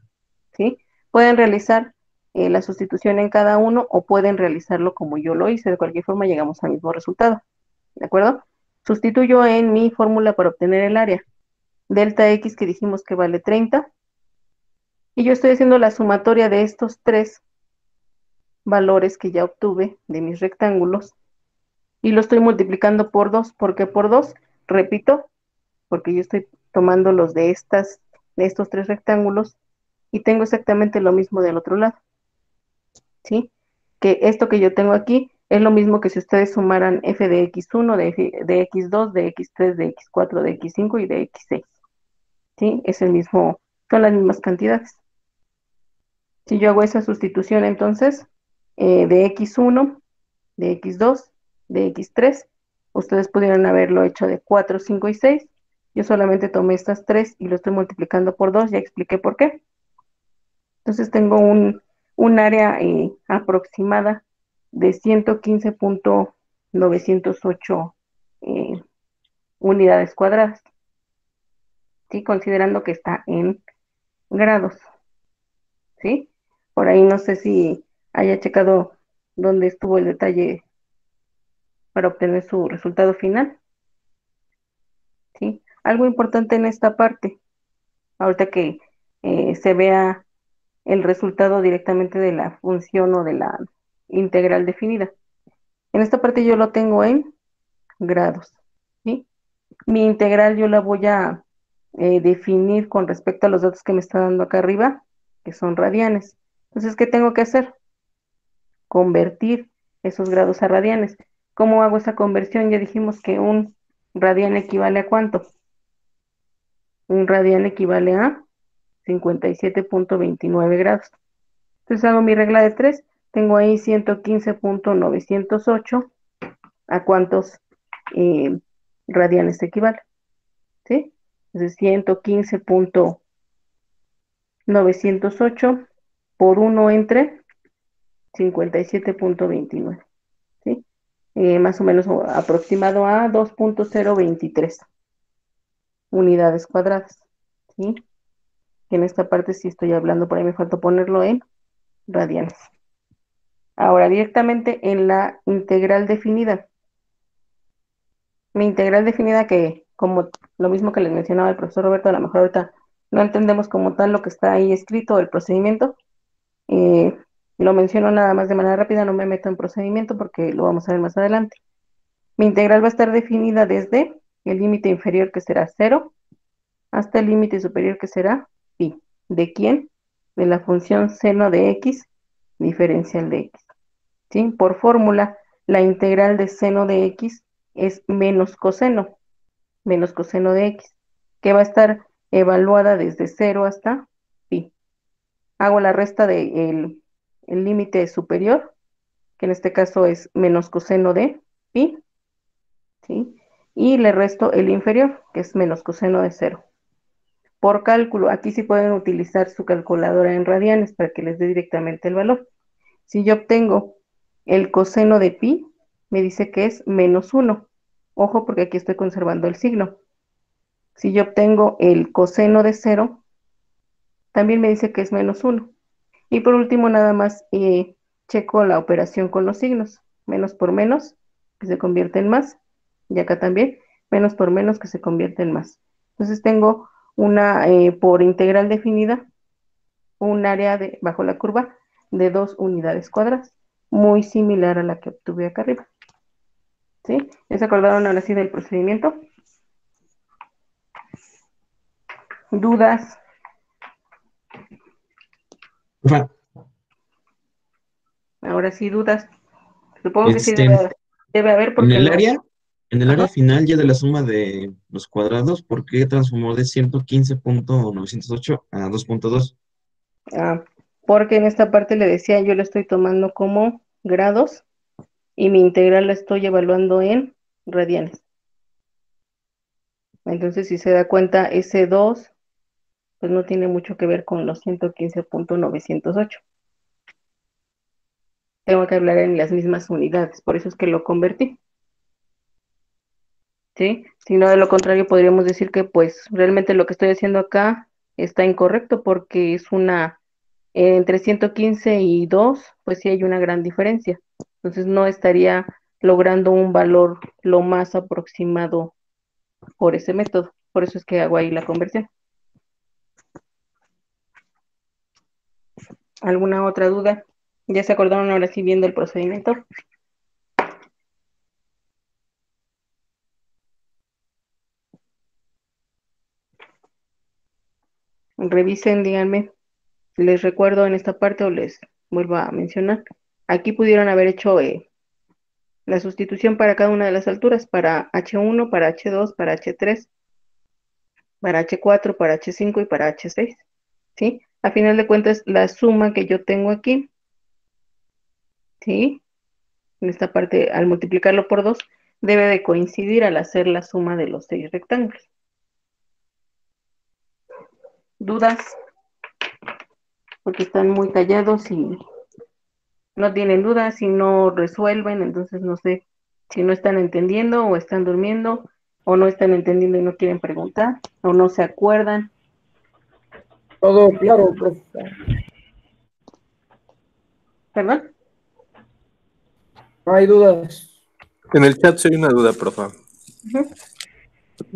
¿sí? Pueden realizar la sustitución en cada uno o pueden realizarlo como yo lo hice. De cualquier forma llegamos al mismo resultado, ¿de acuerdo? Sustituyo en mi fórmula para obtener el área. Delta X que dijimos que vale 30. Y yo estoy haciendo la sumatoria de estos tres valores que ya obtuve de mis rectángulos y lo estoy multiplicando por 2. ¿Por qué por 2? Repito, porque yo estoy tomando los de estos tres rectángulos y tengo exactamente lo mismo del otro lado, ¿sí? Que esto que yo tengo aquí es lo mismo que si ustedes sumaran f de x1, de x2, de x3, de x4, de x5 y de x6, ¿sí? Es el mismo, son las mismas cantidades. Si yo hago esa sustitución entonces, de x1, de x2, de x3, ustedes pudieron haberlo hecho de 4, 5 y 6. Yo solamente tomé estas tres y lo estoy multiplicando por 2, ya expliqué por qué. Entonces tengo un área aproximada de 115.908 unidades cuadradas, ¿sí? Considerando que está en grados, ¿sí? Por ahí no sé si haya checado dónde estuvo el detalle para obtener su resultado final, ¿sí? Algo importante en esta parte, ahorita que se vea el resultado directamente de la función o de la integral definida. En esta parte yo lo tengo en grados, ¿sí? Mi integral yo la voy a definir con respecto a los datos que me está dando acá arriba, que son radianes. Entonces, ¿qué tengo que hacer? Convertir esos grados a radianes. ¿Cómo hago esa conversión? Ya dijimos que un radian equivale a ¿cuánto? Un radian equivale a 57.29 grados. Entonces hago mi regla de 3, tengo ahí 115.908, ¿a cuántos radianes equivale? ¿Sí? Entonces 115.908 por 1 entre 57.29, ¿sí? Más o menos aproximado a 2.023 unidades cuadradas, ¿sí? Que en esta parte sí estoy hablando, por ahí me falta ponerlo en radianes. Ahora, directamente en la integral definida. Mi integral definida que, como lo mismo que les mencionaba el profesor Roberto, a lo mejor ahorita no entendemos como tal lo que está ahí escrito, el procedimiento. Eh, lo menciono nada más de manera rápida, no me meto en procedimiento porque lo vamos a ver más adelante. Mi integral va a estar definida desde el límite inferior que será 0 hasta el límite superior que será pi. ¿De quién? De la función seno de x diferencial de x. ¿Sí? Por fórmula, la integral de seno de x es menos coseno de x, que va a estar evaluada desde 0 hasta pi. Hago la resta del límite superior, que en este caso es menos coseno de pi, ¿sí? Y le resto el inferior, que es menos coseno de 0. Por cálculo, aquí sí pueden utilizar su calculadora en radianes para que les dé directamente el valor. Si yo obtengo el coseno de pi, me dice que es menos 1. Ojo, porque aquí estoy conservando el signo. Si yo obtengo el coseno de 0, también me dice que es menos 1. Y por último, nada más checo la operación con los signos. Menos por menos, que se convierte en más. Y acá también, menos por menos, que se convierte en más. Entonces tengo una, por integral definida, un área bajo la curva de 2 unidades cuadradas, muy similar a la que obtuve acá arriba. ¿Sí? ¿Ya se acordaron ahora sí del procedimiento? ¿Dudas? Profe, Ahora sí, dudas. Supongo que sí en debe haber porque no. en el Ajá. área final ya de la suma de los cuadrados, ¿por qué transformó de 115.908 a 2.2? Ah, porque en esta parte le decía, yo lo estoy tomando como grados y mi integral la estoy evaluando en radianes. Entonces, si se da cuenta, ese 2 pues no tiene mucho que ver con los 115.908. Tengo que hablar en las mismas unidades, por eso es que lo convertí. ¿Sí? Si no, de lo contrario, podríamos decir que pues realmente lo que estoy haciendo acá está incorrecto porque es una, entre 115 y 2, pues sí hay una gran diferencia. Entonces no estaría logrando un valor lo más aproximado por ese método. Por eso es que hago ahí la conversión. ¿Alguna otra duda? ¿Ya se acordaron ahora sí viendo el procedimiento? Revisen, díganme. Les recuerdo en esta parte o les vuelvo a mencionar. Aquí pudieron haber hecho la sustitución para cada una de las alturas, para H1, para H2, para H3, para H4, para H5 y para H6. ¿Sí? A final de cuentas, la suma que yo tengo aquí, ¿sí? En esta parte, al multiplicarlo por 2, debe de coincidir al hacer la suma de los 6 rectángulos. ¿Dudas? Porque están muy callados y no tienen dudas y no resuelven, entonces no sé si no están entendiendo o están durmiendo o no están entendiendo y no quieren preguntar o no se acuerdan. Todo claro, profe. ¿Perdón? No hay dudas. En el chat sí hay una duda, profa. Ujú.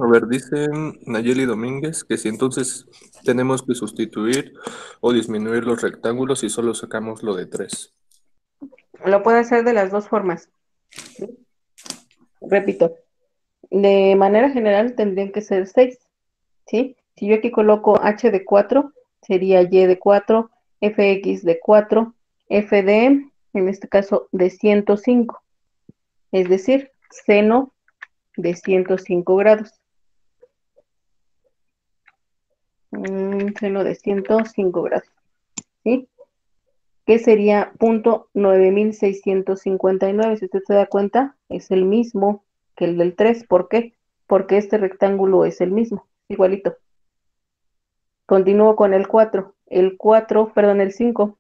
A ver, dicen Nayeli Domínguez que si entonces tenemos que sustituir o disminuir los rectángulos y solo sacamos lo de 3. Lo puede hacer de las dos formas. Repito, de manera general tendrían que ser 6, ¿sí? Si yo aquí coloco h de 4, sería y de 4, fx de 4, fd, en este caso, de 105, es decir, seno de 105 grados. Seno de 105 grados, ¿sí? Que sería punto 9659. Si usted se da cuenta, es el mismo que el del 3. ¿Por qué? Porque este rectángulo es el mismo, igualito. Continúo con el 4. El 4, perdón, el 5.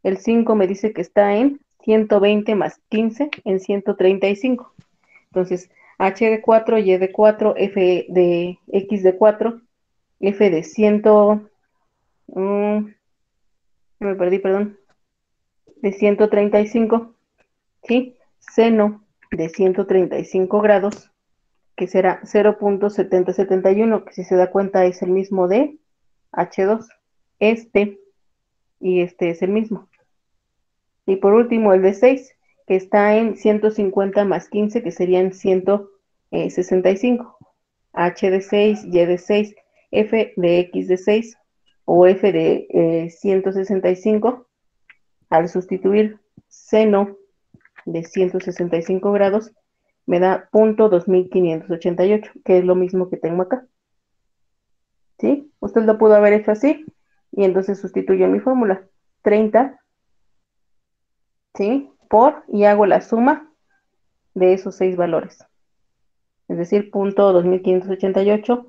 El 5 me dice que está en 120 más 15 en 135. Entonces, h de 4, y de 4, f de x de 4, f de 100, me perdí, perdón, de 135, ¿sí? Seno de 135 grados, que será 0.7071, que si se da cuenta es el mismo de H2. Este y este es el mismo. Y por último el de 6, que está en 150 más 15, que serían 165. H de 6, Y de 6, F de X de 6, o f de 165, al sustituir seno de 165 grados, me da punto 2588, que es lo mismo que tengo acá. ¿Sí? Usted lo pudo haber hecho así, y entonces sustituyo en mi fórmula 30, ¿sí? Y hago la suma de esos 6 valores. Es decir, punto 2588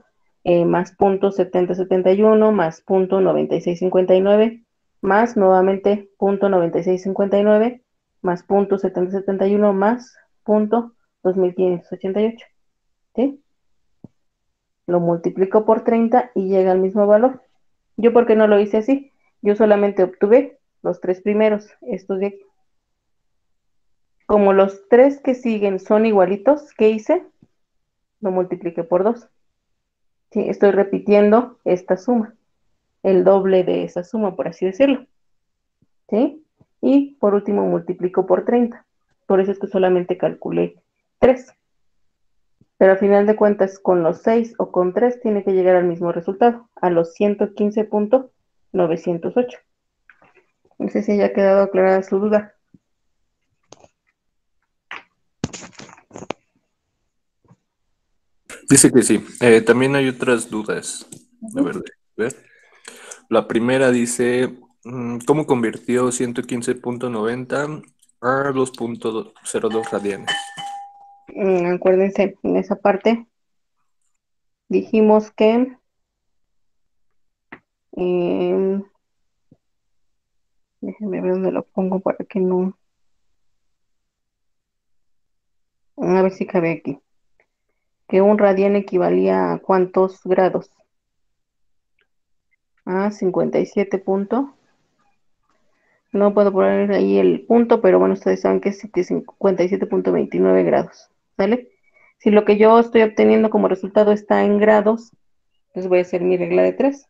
más punto 7071 más punto 9659 más nuevamente punto 9659 más punto 7071 más punto 2588. ¿Sí? Lo multiplico por 30 y llega al mismo valor. ¿Yo por qué no lo hice así? Yo solamente obtuve los 3 primeros, estos de aquí. Como los 3 que siguen son igualitos, ¿qué hice? Lo multipliqué por 2. ¿Sí? Estoy repitiendo esta suma, el doble de esa suma, por así decirlo. ¿Sí? Y por último multiplico por 30. Por eso es que solamente calculé 3. Pero al final de cuentas, con los 6 o con 3 tiene que llegar al mismo resultado, a los 115.908. No sé si haya quedado aclarada su duda. Dice que sí. También hay otras dudas. A ver. La primera dice, ¿cómo convirtió 115.90 a 2.02 radianes? Acuérdense, en esa parte dijimos que déjenme ver dónde lo pongo para que no. A ver si cabe aquí. Que un radián equivalía a ¿cuántos grados? A 57 punto. No puedo poner ahí el punto, pero bueno, ustedes saben que es 57.29 grados. ¿Sale? Si lo que yo estoy obteniendo como resultado está en grados, les voy a hacer mi regla de 3.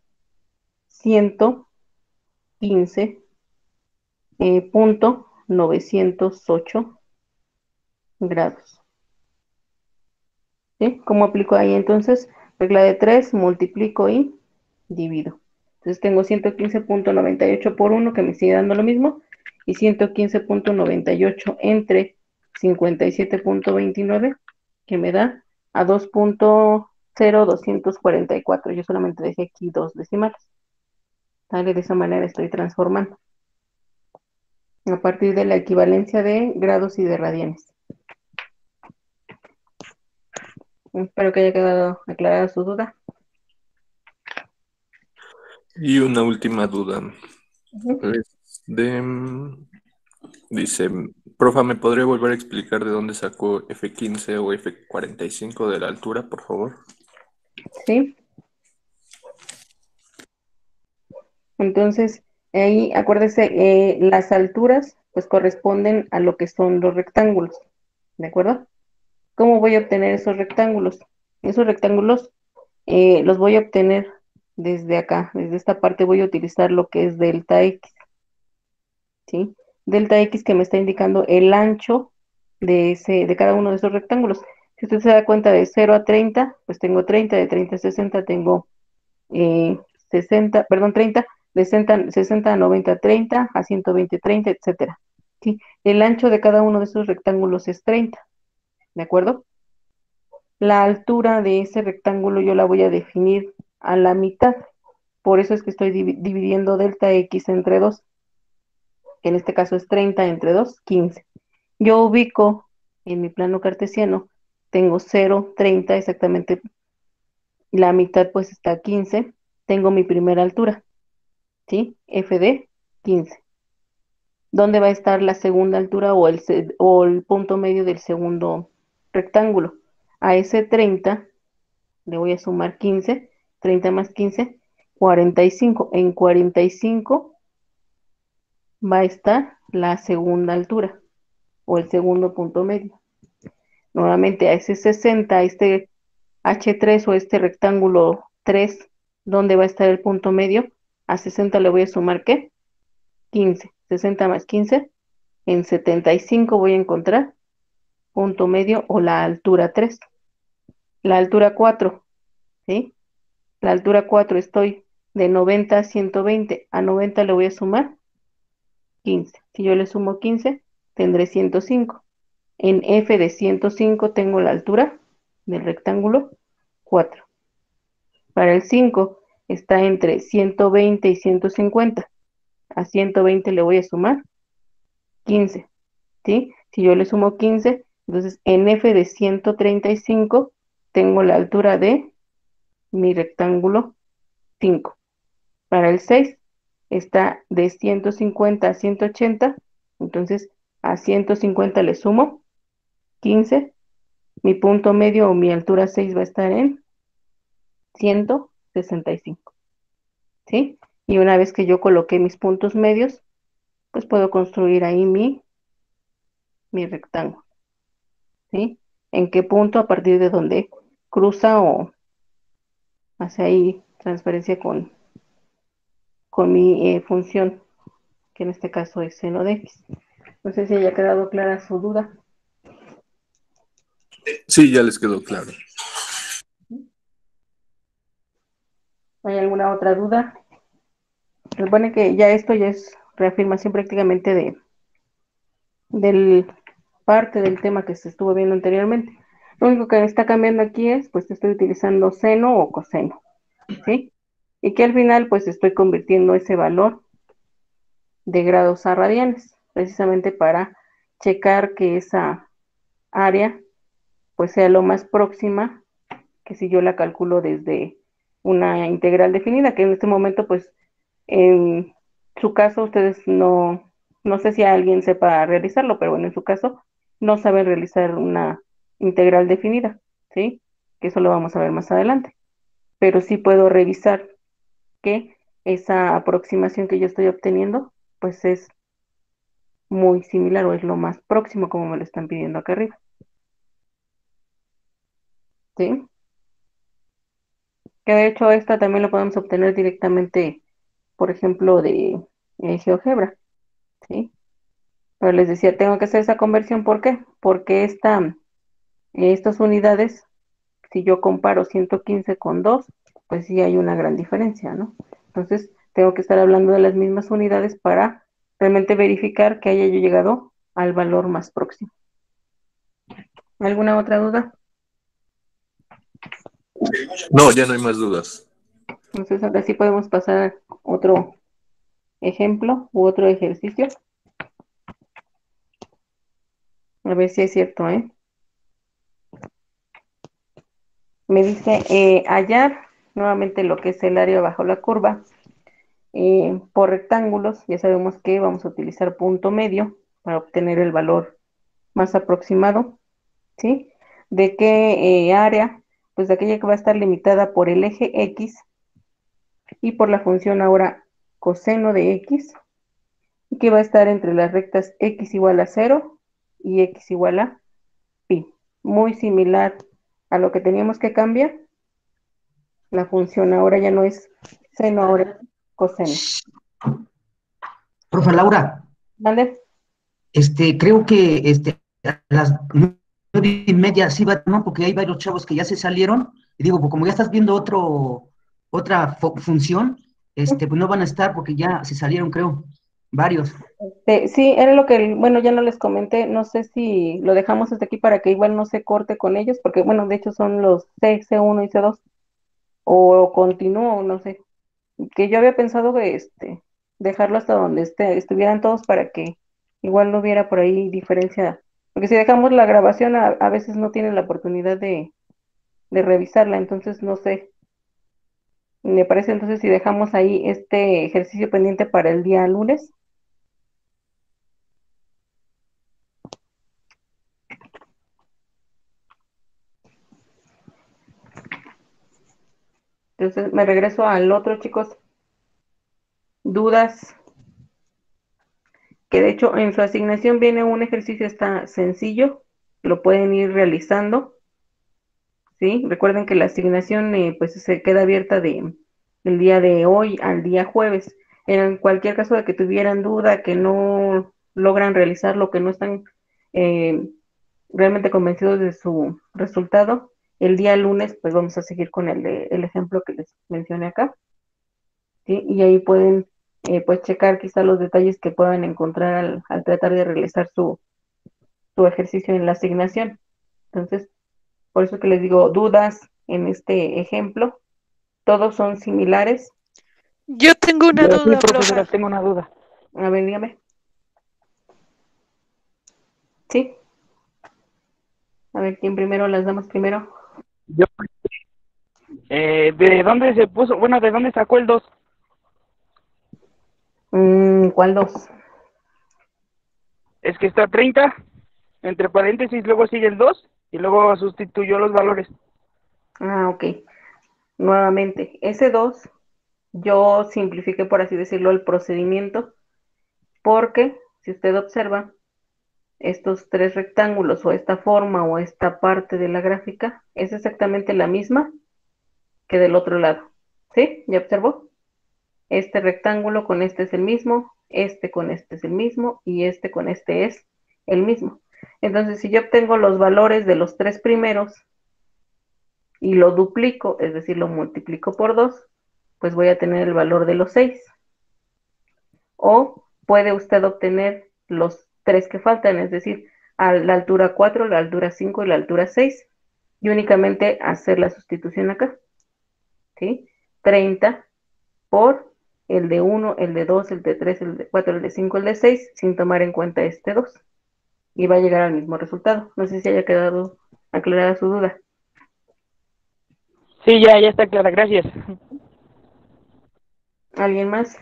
115 punto 908 grados. ¿Sí? ¿Cómo aplico ahí entonces? Regla de 3, multiplico y divido. Entonces tengo 115.98 por 1, que me sigue dando lo mismo, y 115.98 entre 57.29, que me da a 2.0244. Yo solamente dejé aquí 2 decimales. ¿Vale? De esa manera estoy transformando a partir de la equivalencia de grados y de radianes. Espero que haya quedado aclarada su duda. Y una última duda. Dice, profa, ¿me podría volver a explicar de dónde sacó F15 o F45 de la altura, por favor? Sí. Entonces, ahí acuérdese, las alturas pues corresponden a lo que son los rectángulos, ¿de acuerdo? ¿Cómo voy a obtener esos rectángulos? Esos rectángulos los voy a obtener desde acá, desde esta parte voy a utilizar lo que es delta X, ¿sí? Delta X que me está indicando el ancho de cada uno de esos rectángulos. Si usted se da cuenta de 0 a 30, pues tengo 30, de 30 a 60 tengo 30, de 60 a 90, 30, a 120, 30, etcétera. ¿Sí? El ancho de cada uno de esos rectángulos es 30, ¿de acuerdo? La altura de ese rectángulo yo la voy a definir a la mitad. Por eso es que estoy dividiendo delta X entre 2, que en este caso es 30 entre 2, 15. Yo ubico en mi plano cartesiano, tengo 0, 30, exactamente la mitad pues está a 15, tengo mi primera altura, ¿sí? F de 15. ¿Dónde va a estar la segunda altura o el punto medio del segundo rectángulo? A ese 30 le voy a sumar 15, 30 más 15, 45. En 45 va a estar la segunda altura o el segundo punto medio. Nuevamente a ese 60, este H3 o este rectángulo 3, ¿dónde va a estar el punto medio? A 60 le voy a sumar ¿qué? 15. 60 más 15. En 75 voy a encontrar punto medio o la altura 3. La altura 4, ¿sí? La altura 4 estoy de 90 a 120. A 90 le voy a sumar 15. Si yo le sumo 15, tendré 105. En F de 105 tengo la altura del rectángulo 4. Para el 5 está entre 120 y 150. A 120 le voy a sumar 15. ¿Sí? Si yo le sumo 15, entonces en F de 135 tengo la altura de mi rectángulo 5. Para el 6 está de 150 a 180, entonces a 150 le sumo 15. Mi punto medio o mi altura 6 va a estar en 165. ¿Sí? Y una vez que yo coloqué mis puntos medios, pues puedo construir ahí mi rectángulo. ¿Sí? ¿En qué punto? A partir de donde cruza o hace ahí transferencia con mi función, que en este caso es seno de x. No sé si haya quedado clara su duda. Sí, ya les quedó claro. ¿Hay alguna otra duda? Se supone que ya esto ya es reafirmación prácticamente del parte del tema que se estuvo viendo anteriormente. Lo único que está cambiando aquí es, pues estoy utilizando seno o coseno, ¿sí? Y que al final, pues estoy convirtiendo ese valor de grados a radianes, precisamente para checar que esa área, pues sea lo más próxima que si yo la calculo desde una integral definida, que en este momento, pues, en su caso, ustedes no sé si alguien sepa realizarlo, pero bueno, en su caso, no saben realizar una integral definida, ¿sí? Que eso lo vamos a ver más adelante. Pero sí puedo revisar que esa aproximación que yo estoy obteniendo, pues es muy similar o es lo más próximo como me lo están pidiendo acá arriba, ¿sí? Que de hecho esta también la podemos obtener directamente, por ejemplo, de GeoGebra, ¿sí? Pero les decía, tengo que hacer esa conversión, ¿por qué? Porque estas unidades, si yo comparo 115 con 2, pues sí hay una gran diferencia, ¿no? Entonces, tengo que estar hablando de las mismas unidades para realmente verificar que haya yo llegado al valor más próximo. ¿Alguna otra duda? No, ya no hay más dudas. Entonces, ahora sí podemos pasar a otro ejemplo u otro ejercicio. A ver si es cierto, ¿eh? Me dice hallar nuevamente lo que es el área bajo la curva por rectángulos. Ya sabemos que vamos a utilizar punto medio para obtener el valor más aproximado, ¿sí? ¿De qué área? Pues de aquella que va a estar limitada por el eje X y por la función ahora coseno de X, y que va a estar entre las rectas X igual a 0 y X igual a pi. Muy similar a lo que teníamos que cambiar. La función ahora ya no es seno, ahora es coseno. Profe Laura, ¿Vale? creo que a las 9:30 sí va, ¿no? Porque hay varios chavos que ya se salieron. Y digo, pues como ya estás viendo otra función, pues no van a estar porque ya se salieron, creo, varios. Sí, era lo que, bueno, ya no les comenté, no sé si lo dejamos hasta aquí para que igual no se corte con ellos, porque bueno, de hecho son los C1 y C2, o continúo, no sé, que yo había pensado que dejarlo hasta donde estuvieran todos para que igual no hubiera por ahí diferencia, porque si dejamos la grabación a veces no tienen la oportunidad de revisarla, entonces no sé, me parece entonces si dejamos ahí este ejercicio pendiente para el día lunes. Entonces me regreso al otro, chicos. Dudas, que de hecho en su asignación viene un ejercicio, está sencillo, lo pueden ir realizando, ¿sí? Recuerden que la asignación pues se queda abierta el día de hoy al día jueves. En cualquier caso de que tuvieran duda, que no logran realizarlo, que no están eh, realmente convencidos de su resultado, el día lunes pues vamos a seguir con el ejemplo que les mencioné acá. ¿sí? Y ahí pueden pues checar quizá los detalles que puedan encontrar al tratar de realizar su ejercicio en la asignación. Entonces, por eso que les digo, dudas en este ejemplo, todos son similares. Yo tengo una Yo sí, duda, profesora, profe. tengo una duda. A ver, dígame. Sí. A ver, ¿quién primero? Las damas primero. Yo, ¿de dónde se puso? Bueno, ¿de dónde sacó el 2? ¿Cuál dos? Es que está 30, entre paréntesis, luego sigue el 2 y luego sustituyó los valores. Ah, ok. Nuevamente, ese 2, yo simplifiqué, por así decirlo, el procedimiento, porque si usted observa, estos tres rectángulos o esta forma o esta parte de la gráfica es exactamente la misma que del otro lado. ¿Sí? ¿Ya observó? Este rectángulo con este es el mismo, este con este es el mismo y este con este es el mismo. Entonces, si yo obtengo los valores de los tres primeros y lo duplico, es decir, lo multiplico por 2, pues voy a tener el valor de los 6. O puede usted obtener los tres que faltan, es decir, a la altura 4, la altura 5 y la altura 6, y únicamente hacer la sustitución acá. ¿Sí? 30 por el de 1, el de 2, el de 3, el de 4, el de 5, el de 6, sin tomar en cuenta este 2. Y va a llegar al mismo resultado. No sé si haya quedado aclarada su duda. Sí, ya está clara, gracias. ¿Alguien más?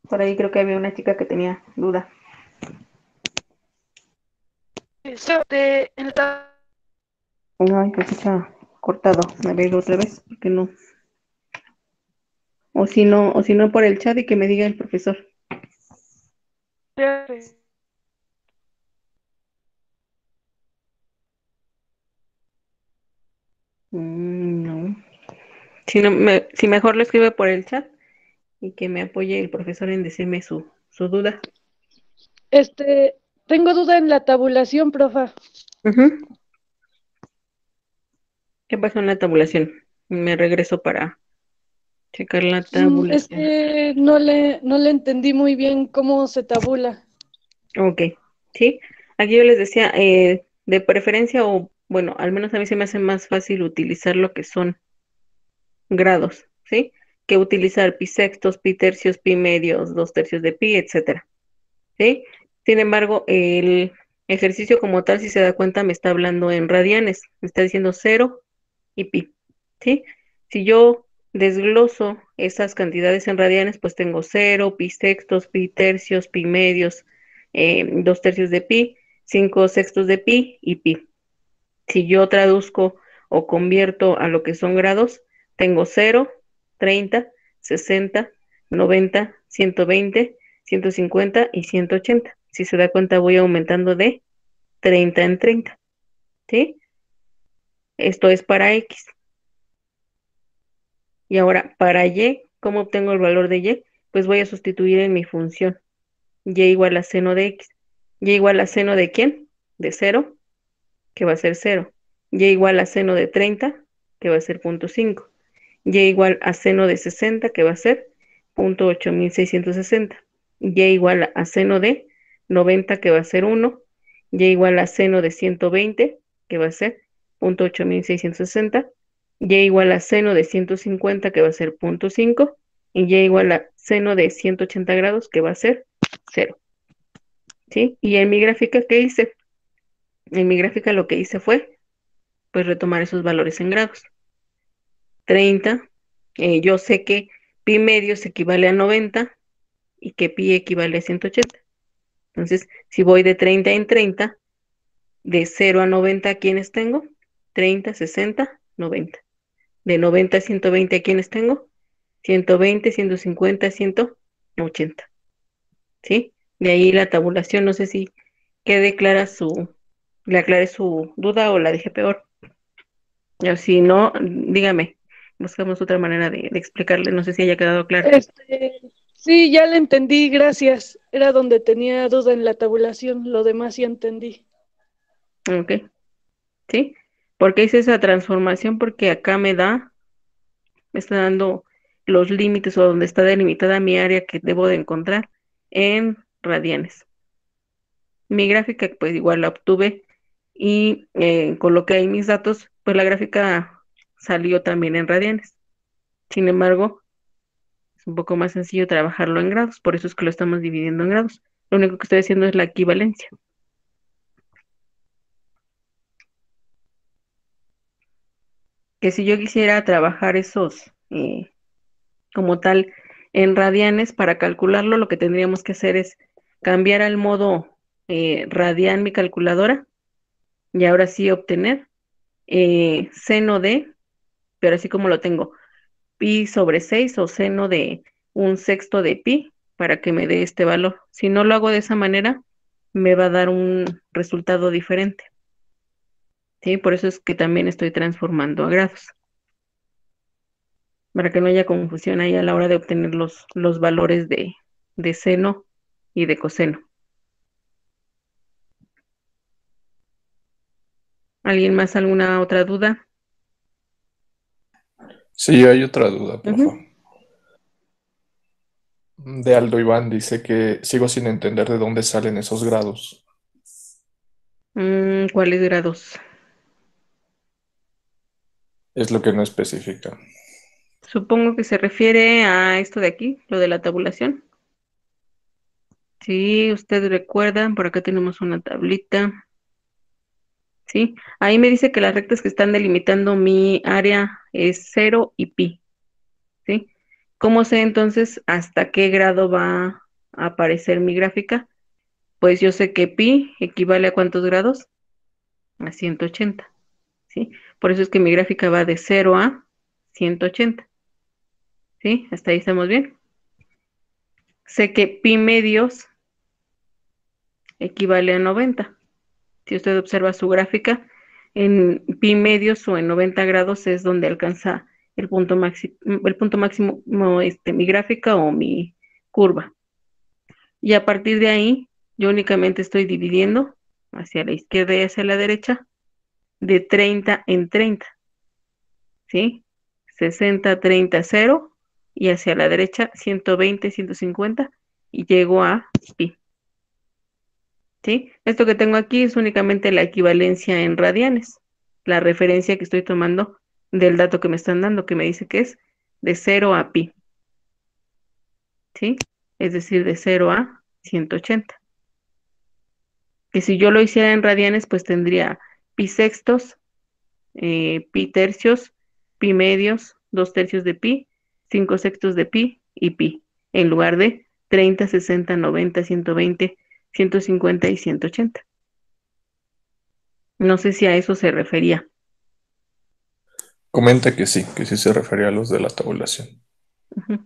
Por ahí creo que había una chica que tenía duda. Ay, que se escucha cortado. A ver otra vez, porque no. O si no por el chat y que me diga el profesor. No. Si mejor lo escribe por el chat y que me apoye el profesor en decirme su duda. Tengo duda en la tabulación, profa. ¿Qué pasó en la tabulación? Me regreso para checar la Es tabulación. que no le entendí muy bien cómo se tabula. Ok, sí. Aquí yo les decía, de preferencia o, bueno, al menos a mí se me hace más fácil utilizar lo que son grados, ¿sí? Que utilizar pi sextos, pi tercios, pi medios, 2/3 de pi, etcétera, ¿sí? Sin embargo, el ejercicio como tal, si se da cuenta, me está hablando en radianes, me está diciendo 0 y pi, ¿sí? Si yo desgloso esas cantidades en radianes, pues tengo 0, pi sextos, pi tercios, pi medios, 2/3 de pi, 5/6 de pi y pi. Si yo traduzco o convierto a lo que son grados, tengo 0, 30, 60, 90, 120, 150 y 180. Si se da cuenta, voy aumentando de 30 en 30, ¿sí? Esto es para X. Y ahora, para Y, ¿cómo obtengo el valor de Y? Pues voy a sustituir en mi función. Y igual a seno de X. Y igual a seno de ¿quién? De 0, que va a ser 0. Y igual a seno de 30, que va a ser 0.5. Y igual a seno de 60, que va a ser 0.8660. Y igual a seno de 90, que va a ser 1. Y igual a seno de 120, que va a ser 0.8660. Y igual a seno de 150, que va a ser 0.5. Y y igual a seno de 180 grados, que va a ser 0. ¿Sí? Y en mi gráfica, ¿qué hice? En mi gráfica lo que hice fue, pues, retomar esos valores en grados. 30, yo sé que pi medios equivale a 90 y que pi equivale a 180. Entonces, si voy de 30 en 30, de 0 a 90, ¿a quiénes tengo? 30, 60, 90. De 90 a 120, ¿a quiénes tengo? 120, 150, 180. ¿Sí? De ahí la tabulación, no sé si quede clara le aclaré su duda o la dejé peor. O si no, dígame, buscamos otra manera de explicarle, no sé si haya quedado claro. Sí, ya le entendí, gracias. Era donde tenía duda en la tabulación, lo demás ya entendí. Ok, ¿sí? ¿Por qué hice esa transformación? Porque acá me da Me está dando los límites o donde está delimitada mi área que debo de encontrar en radianes. Mi gráfica, pues igual la obtuve y coloqué ahí mis datos, pues la gráfica salió también en radianes. Sin embargo, es un poco más sencillo trabajarlo en grados, por eso es que lo estamos dividiendo en grados. Lo único que estoy haciendo es la equivalencia. Que si yo quisiera trabajar esos como tal en radianes, para calcularlo, lo que tendríamos que hacer es cambiar al modo radian mi calculadora y ahora sí obtener seno de, pero así como lo tengo, pi sobre 6 o seno de un sexto de pi para que me dé este valor. Si no lo hago de esa manera, me va a dar un resultado diferente. ¿Sí? Por eso es que también estoy transformando a grados, para que no haya confusión ahí a la hora de obtener los valores de seno y de coseno. ¿Alguien más alguna otra duda? Sí, hay otra duda, por Ujú. favor. De Aldo Iván dice que sigo sin entender de dónde salen esos grados. ¿Cuáles grados? Es lo que no especifica. Supongo que se refiere a esto de aquí, lo de la tabulación. Sí, ustedes recuerdan, por acá tenemos una tablita. Sí, ahí me dice que las rectas que están delimitando mi área es 0 y pi. ¿Sí? ¿Cómo sé entonces hasta qué grado va a aparecer mi gráfica? Pues yo sé que pi equivale a ¿cuántos grados? A 180. ¿Sí? Por eso es que mi gráfica va de 0 a 180. ¿Sí? Hasta ahí estamos bien. Sé que pi medios equivale a 90. Si usted observa su gráfica, en pi medios o en 90 grados es donde alcanza el punto máximo, mi gráfica o mi curva. Y a partir de ahí, yo únicamente estoy dividiendo hacia la izquierda y hacia la derecha de 30 en 30, ¿sí? 60, 30, 0 y hacia la derecha 120, 150 y llego a pi. ¿Sí? Esto que tengo aquí es únicamente la equivalencia en radianes, la referencia que estoy tomando del dato que me están dando, que me dice que es de 0 a pi, ¿sí? Es decir, de 0 a 180. Que si yo lo hiciera en radianes, pues tendría pi sextos, pi tercios, pi medios, 2 tercios de pi, 5 sextos de pi y pi, en lugar de 30, 60, 90, 120, 150 y 180. No sé si a eso se refería. Comenta que sí se refería a los de la tabulación. Ujú.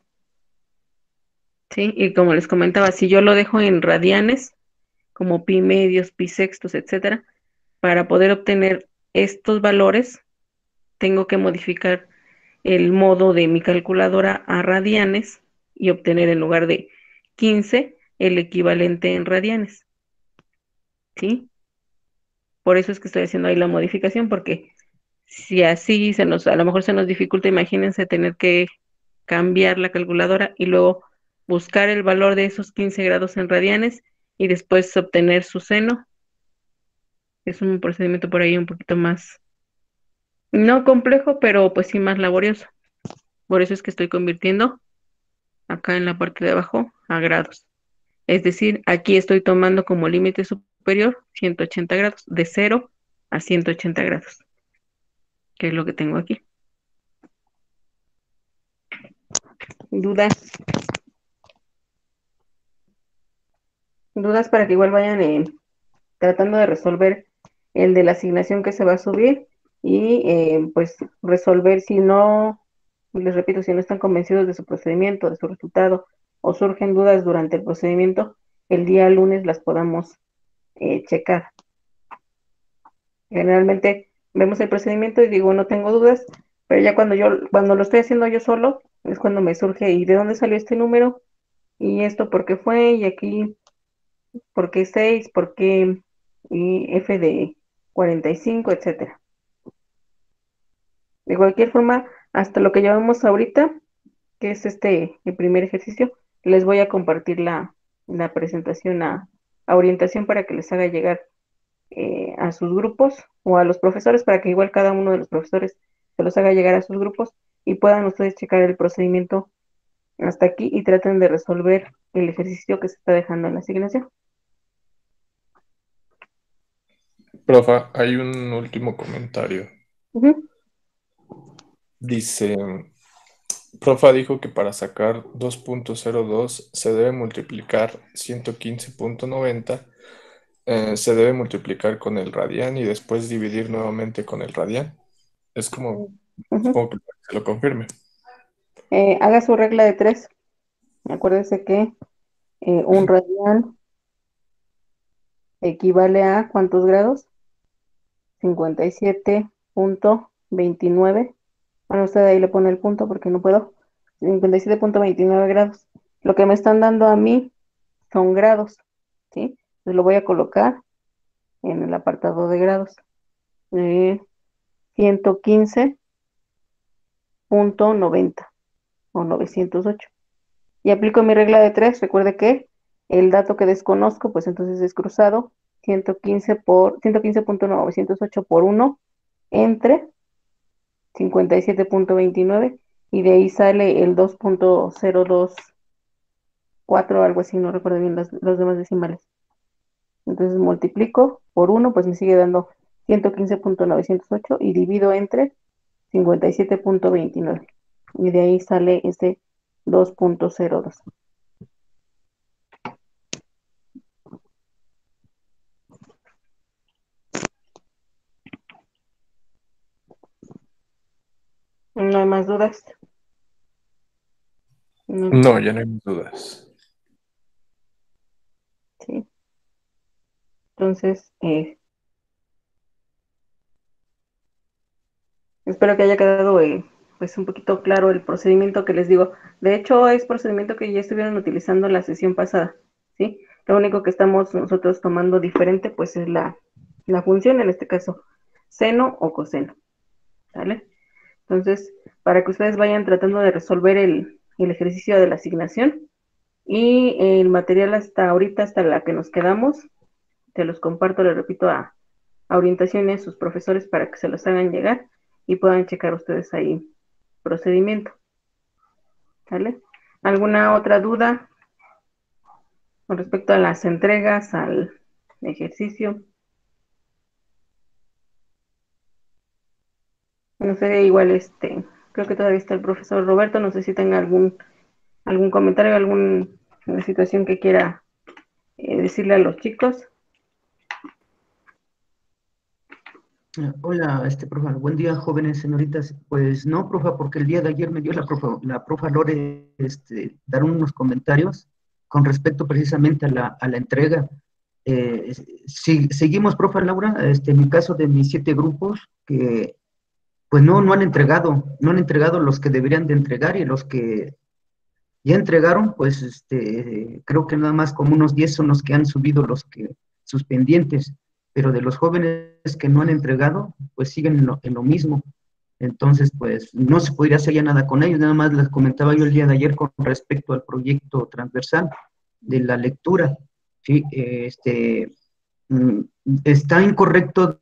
Sí, y como les comentaba, si yo lo dejo en radianes, como pi medios, pi sextos, etcétera, para poder obtener estos valores, tengo que modificar el modo de mi calculadora a radianes y obtener en lugar de 15 el equivalente en radianes. ¿Sí? Por eso es que estoy haciendo ahí la modificación, porque si así a lo mejor se nos dificulta, imagínense tener que cambiar la calculadora y luego buscar el valor de esos 15 grados en radianes y después obtener su seno. Es un procedimiento por ahí un poquito más, no complejo, pero pues sí más laborioso. Por eso es que estoy convirtiendo acá en la parte de abajo a grados. Es decir, aquí estoy tomando como límite superior 180 grados, de 0 a 180 grados, que es lo que tengo aquí. ¿Dudas? ¿Dudas para que igual vayan tratando de resolver el de la asignación que se va a subir y pues resolver si no, les repito, si no están convencidos de su procedimiento, de su resultado o surgen dudas durante el procedimiento, el día lunes las podamos checar. Generalmente vemos el procedimiento y digo, no tengo dudas, pero ya cuando lo estoy haciendo yo solo, es cuando me surge, ¿y de dónde salió este número? ¿Y esto por qué fue? Y aquí, ¿por qué 6? ¿Por qué F de 45, etcétera? De cualquier forma, hasta lo que llevamos ahorita, que es el primer ejercicio, les voy a compartir la presentación a orientación para que les haga llegar a sus grupos o a los profesores, para que igual cada uno de los profesores se los haga llegar a sus grupos y puedan ustedes checar el procedimiento hasta aquí y traten de resolver el ejercicio que se está dejando en la asignación. Profa, hay un último comentario. Dice, profa dijo que para sacar 2.02 se debe multiplicar 115.90, se debe multiplicar con el radián y después dividir nuevamente con el radián. Es como, supongo que se lo confirme. Haga su regla de 3. Acuérdese que un radián equivale a ¿cuántos grados? 57.29. Bueno, usted ahí le pone el punto porque no puedo. 57.29 grados. Lo que me están dando a mí son grados, ¿sí? Entonces lo voy a colocar en el apartado de grados. 115.90 o 908. Y aplico mi regla de 3. Recuerde que el dato que desconozco, pues entonces es cruzado. 115.908 por 1 entre 57.29 y de ahí sale el 2.024, algo así, no recuerdo bien los demás decimales. Entonces multiplico por 1, pues me sigue dando 115.908 y divido entre 57.29 y de ahí sale este 2.02. ¿No hay más dudas? No, ya no hay más dudas. Sí. Entonces, espero que haya quedado pues un poquito claro el procedimiento que les digo. De hecho, es procedimiento que ya estuvieron utilizando en la sesión pasada, ¿sí? Lo único que estamos nosotros tomando diferente, pues es la función, en este caso, seno o coseno, ¿vale? Entonces, para que ustedes vayan tratando de resolver el ejercicio de la asignación y el material hasta ahorita, hasta la que nos quedamos, te los comparto, les repito, a orientación y a sus profesores para que se los hagan llegar y puedan checar ustedes ahí procedimiento. ¿Sale? ¿Alguna otra duda con respecto a las entregas, al ejercicio? No sé, igual creo que todavía está el profesor Roberto, no sé si tenga algún comentario, alguna situación que quiera decirle a los chicos. Hola, profa, buen día, jóvenes señoritas. Pues no, profa, porque el día de ayer me dio la profa Lore dar unos comentarios con respecto precisamente a la entrega. Seguimos, profa Laura, en mi caso de mis 7 grupos, que pues no han entregado los que deberían de entregar, y los que ya entregaron, pues creo que nada más como unos 10 son los que han subido sus pendientes, pero de los jóvenes que no han entregado, pues siguen en lo mismo. Entonces, pues no se podría hacer ya nada con ellos. Nada más les comentaba yo el día de ayer con respecto al proyecto transversal de la lectura. Sí, está incorrecto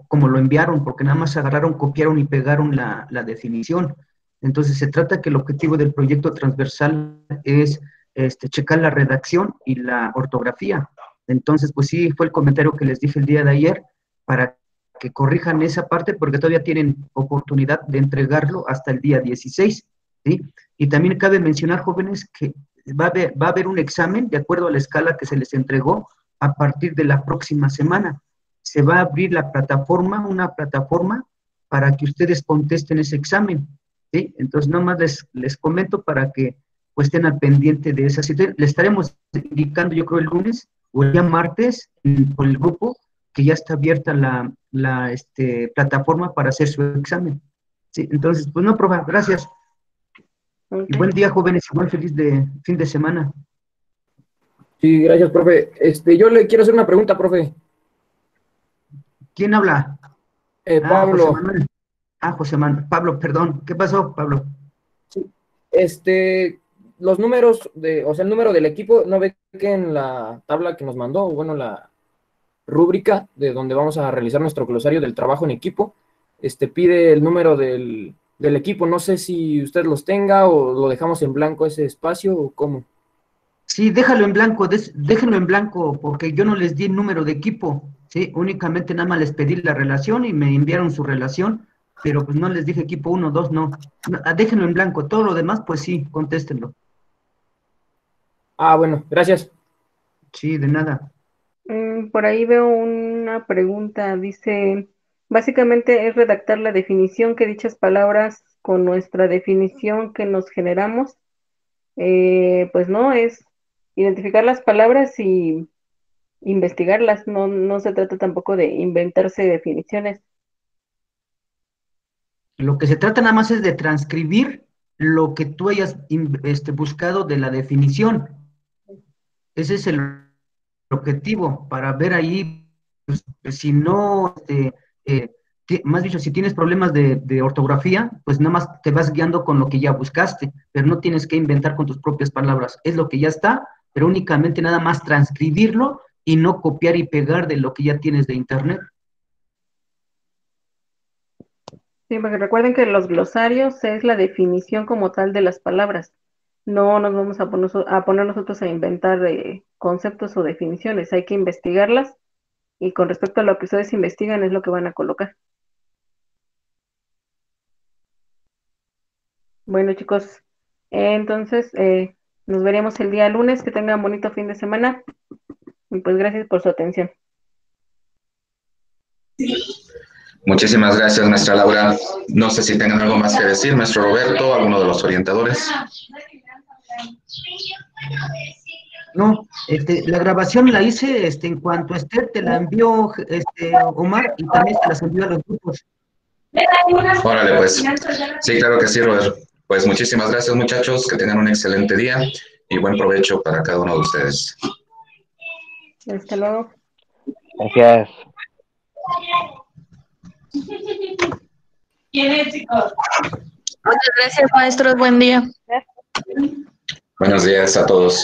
como lo enviaron, porque nada más agarraron, copiaron y pegaron la definición. Entonces, se trata que el objetivo del proyecto transversal es checar la redacción y la ortografía. Entonces, pues sí, fue el comentario que les dije el día de ayer, para que corrijan esa parte, porque todavía tienen oportunidad de entregarlo hasta el día 16, ¿sí? Y también cabe mencionar, jóvenes, que va a haber un examen de acuerdo a la escala que se les entregó a partir de la próxima semana. Se va a abrir una plataforma para que ustedes contesten ese examen, ¿sí? Entonces, nomás les comento para que pues estén al pendiente de esa situación. Les estaremos indicando, yo creo, el lunes o el día martes por el grupo, que ya está abierta la plataforma para hacer su examen. ¿Sí? Entonces, pues no, profe, gracias. Okay. Y buen día, jóvenes, igual feliz fin de semana. Sí, gracias, profe. yo le quiero hacer una pregunta, profe. ¿Quién habla? Pablo. José Manuel. José Manuel, Pablo, perdón, ¿qué pasó, Pablo? Los números o sea, el número del equipo, ¿no ve que en la tabla que nos mandó, bueno, la rúbrica de donde vamos a realizar nuestro glosario del trabajo en equipo, pide el número del equipo? No sé si usted los tenga o lo dejamos en blanco ese espacio o cómo. Sí, déjalo en blanco, déjenlo en blanco, porque yo no les di el número de equipo, ¿sí? Únicamente nada más les pedí la relación y me enviaron su relación, pero pues no les dije equipo 1, 2, no. Déjenlo en blanco, todo lo demás, pues sí, contéstenlo. Bueno, gracias. Sí, de nada. Por ahí veo una pregunta, dice, básicamente es redactar la definición que dichas palabras con nuestra definición que nos generamos. Pues no, es identificar las palabras y investigarlas, no se trata tampoco de inventarse definiciones. Lo que se trata nada más es de transcribir lo que tú hayas buscado de la definición. Ese es el objetivo, para ver ahí, pues, si no, más dicho, si tienes problemas de ortografía, pues nada más te vas guiando con lo que ya buscaste, pero no tienes que inventar con tus propias palabras, es lo que ya está, pero únicamente nada más transcribirlo y no copiar y pegar de lo que ya tienes de internet. Sí, porque recuerden que los glosarios es la definición como tal de las palabras. No nos vamos a poner nosotros a inventar conceptos o definiciones, hay que investigarlas y con respecto a lo que ustedes investigan es lo que van a colocar. Bueno, chicos, entonces nos veremos el día lunes. Que tengan bonito fin de semana. Y pues gracias por su atención. Muchísimas gracias, maestra Laura. No sé si tengan algo más que decir, maestro Roberto, alguno de los orientadores. No, la grabación la hice, en cuanto esté, te la envió Omar, y también te las envió a los grupos. Órale, pues. Sí, claro que sí, Robert. Pues muchísimas gracias, muchachos. Que tengan un excelente día y buen provecho para cada uno de ustedes. Hasta luego. Gracias. Chicos? Muchas gracias, maestros. Buen día. Buenos días a todos.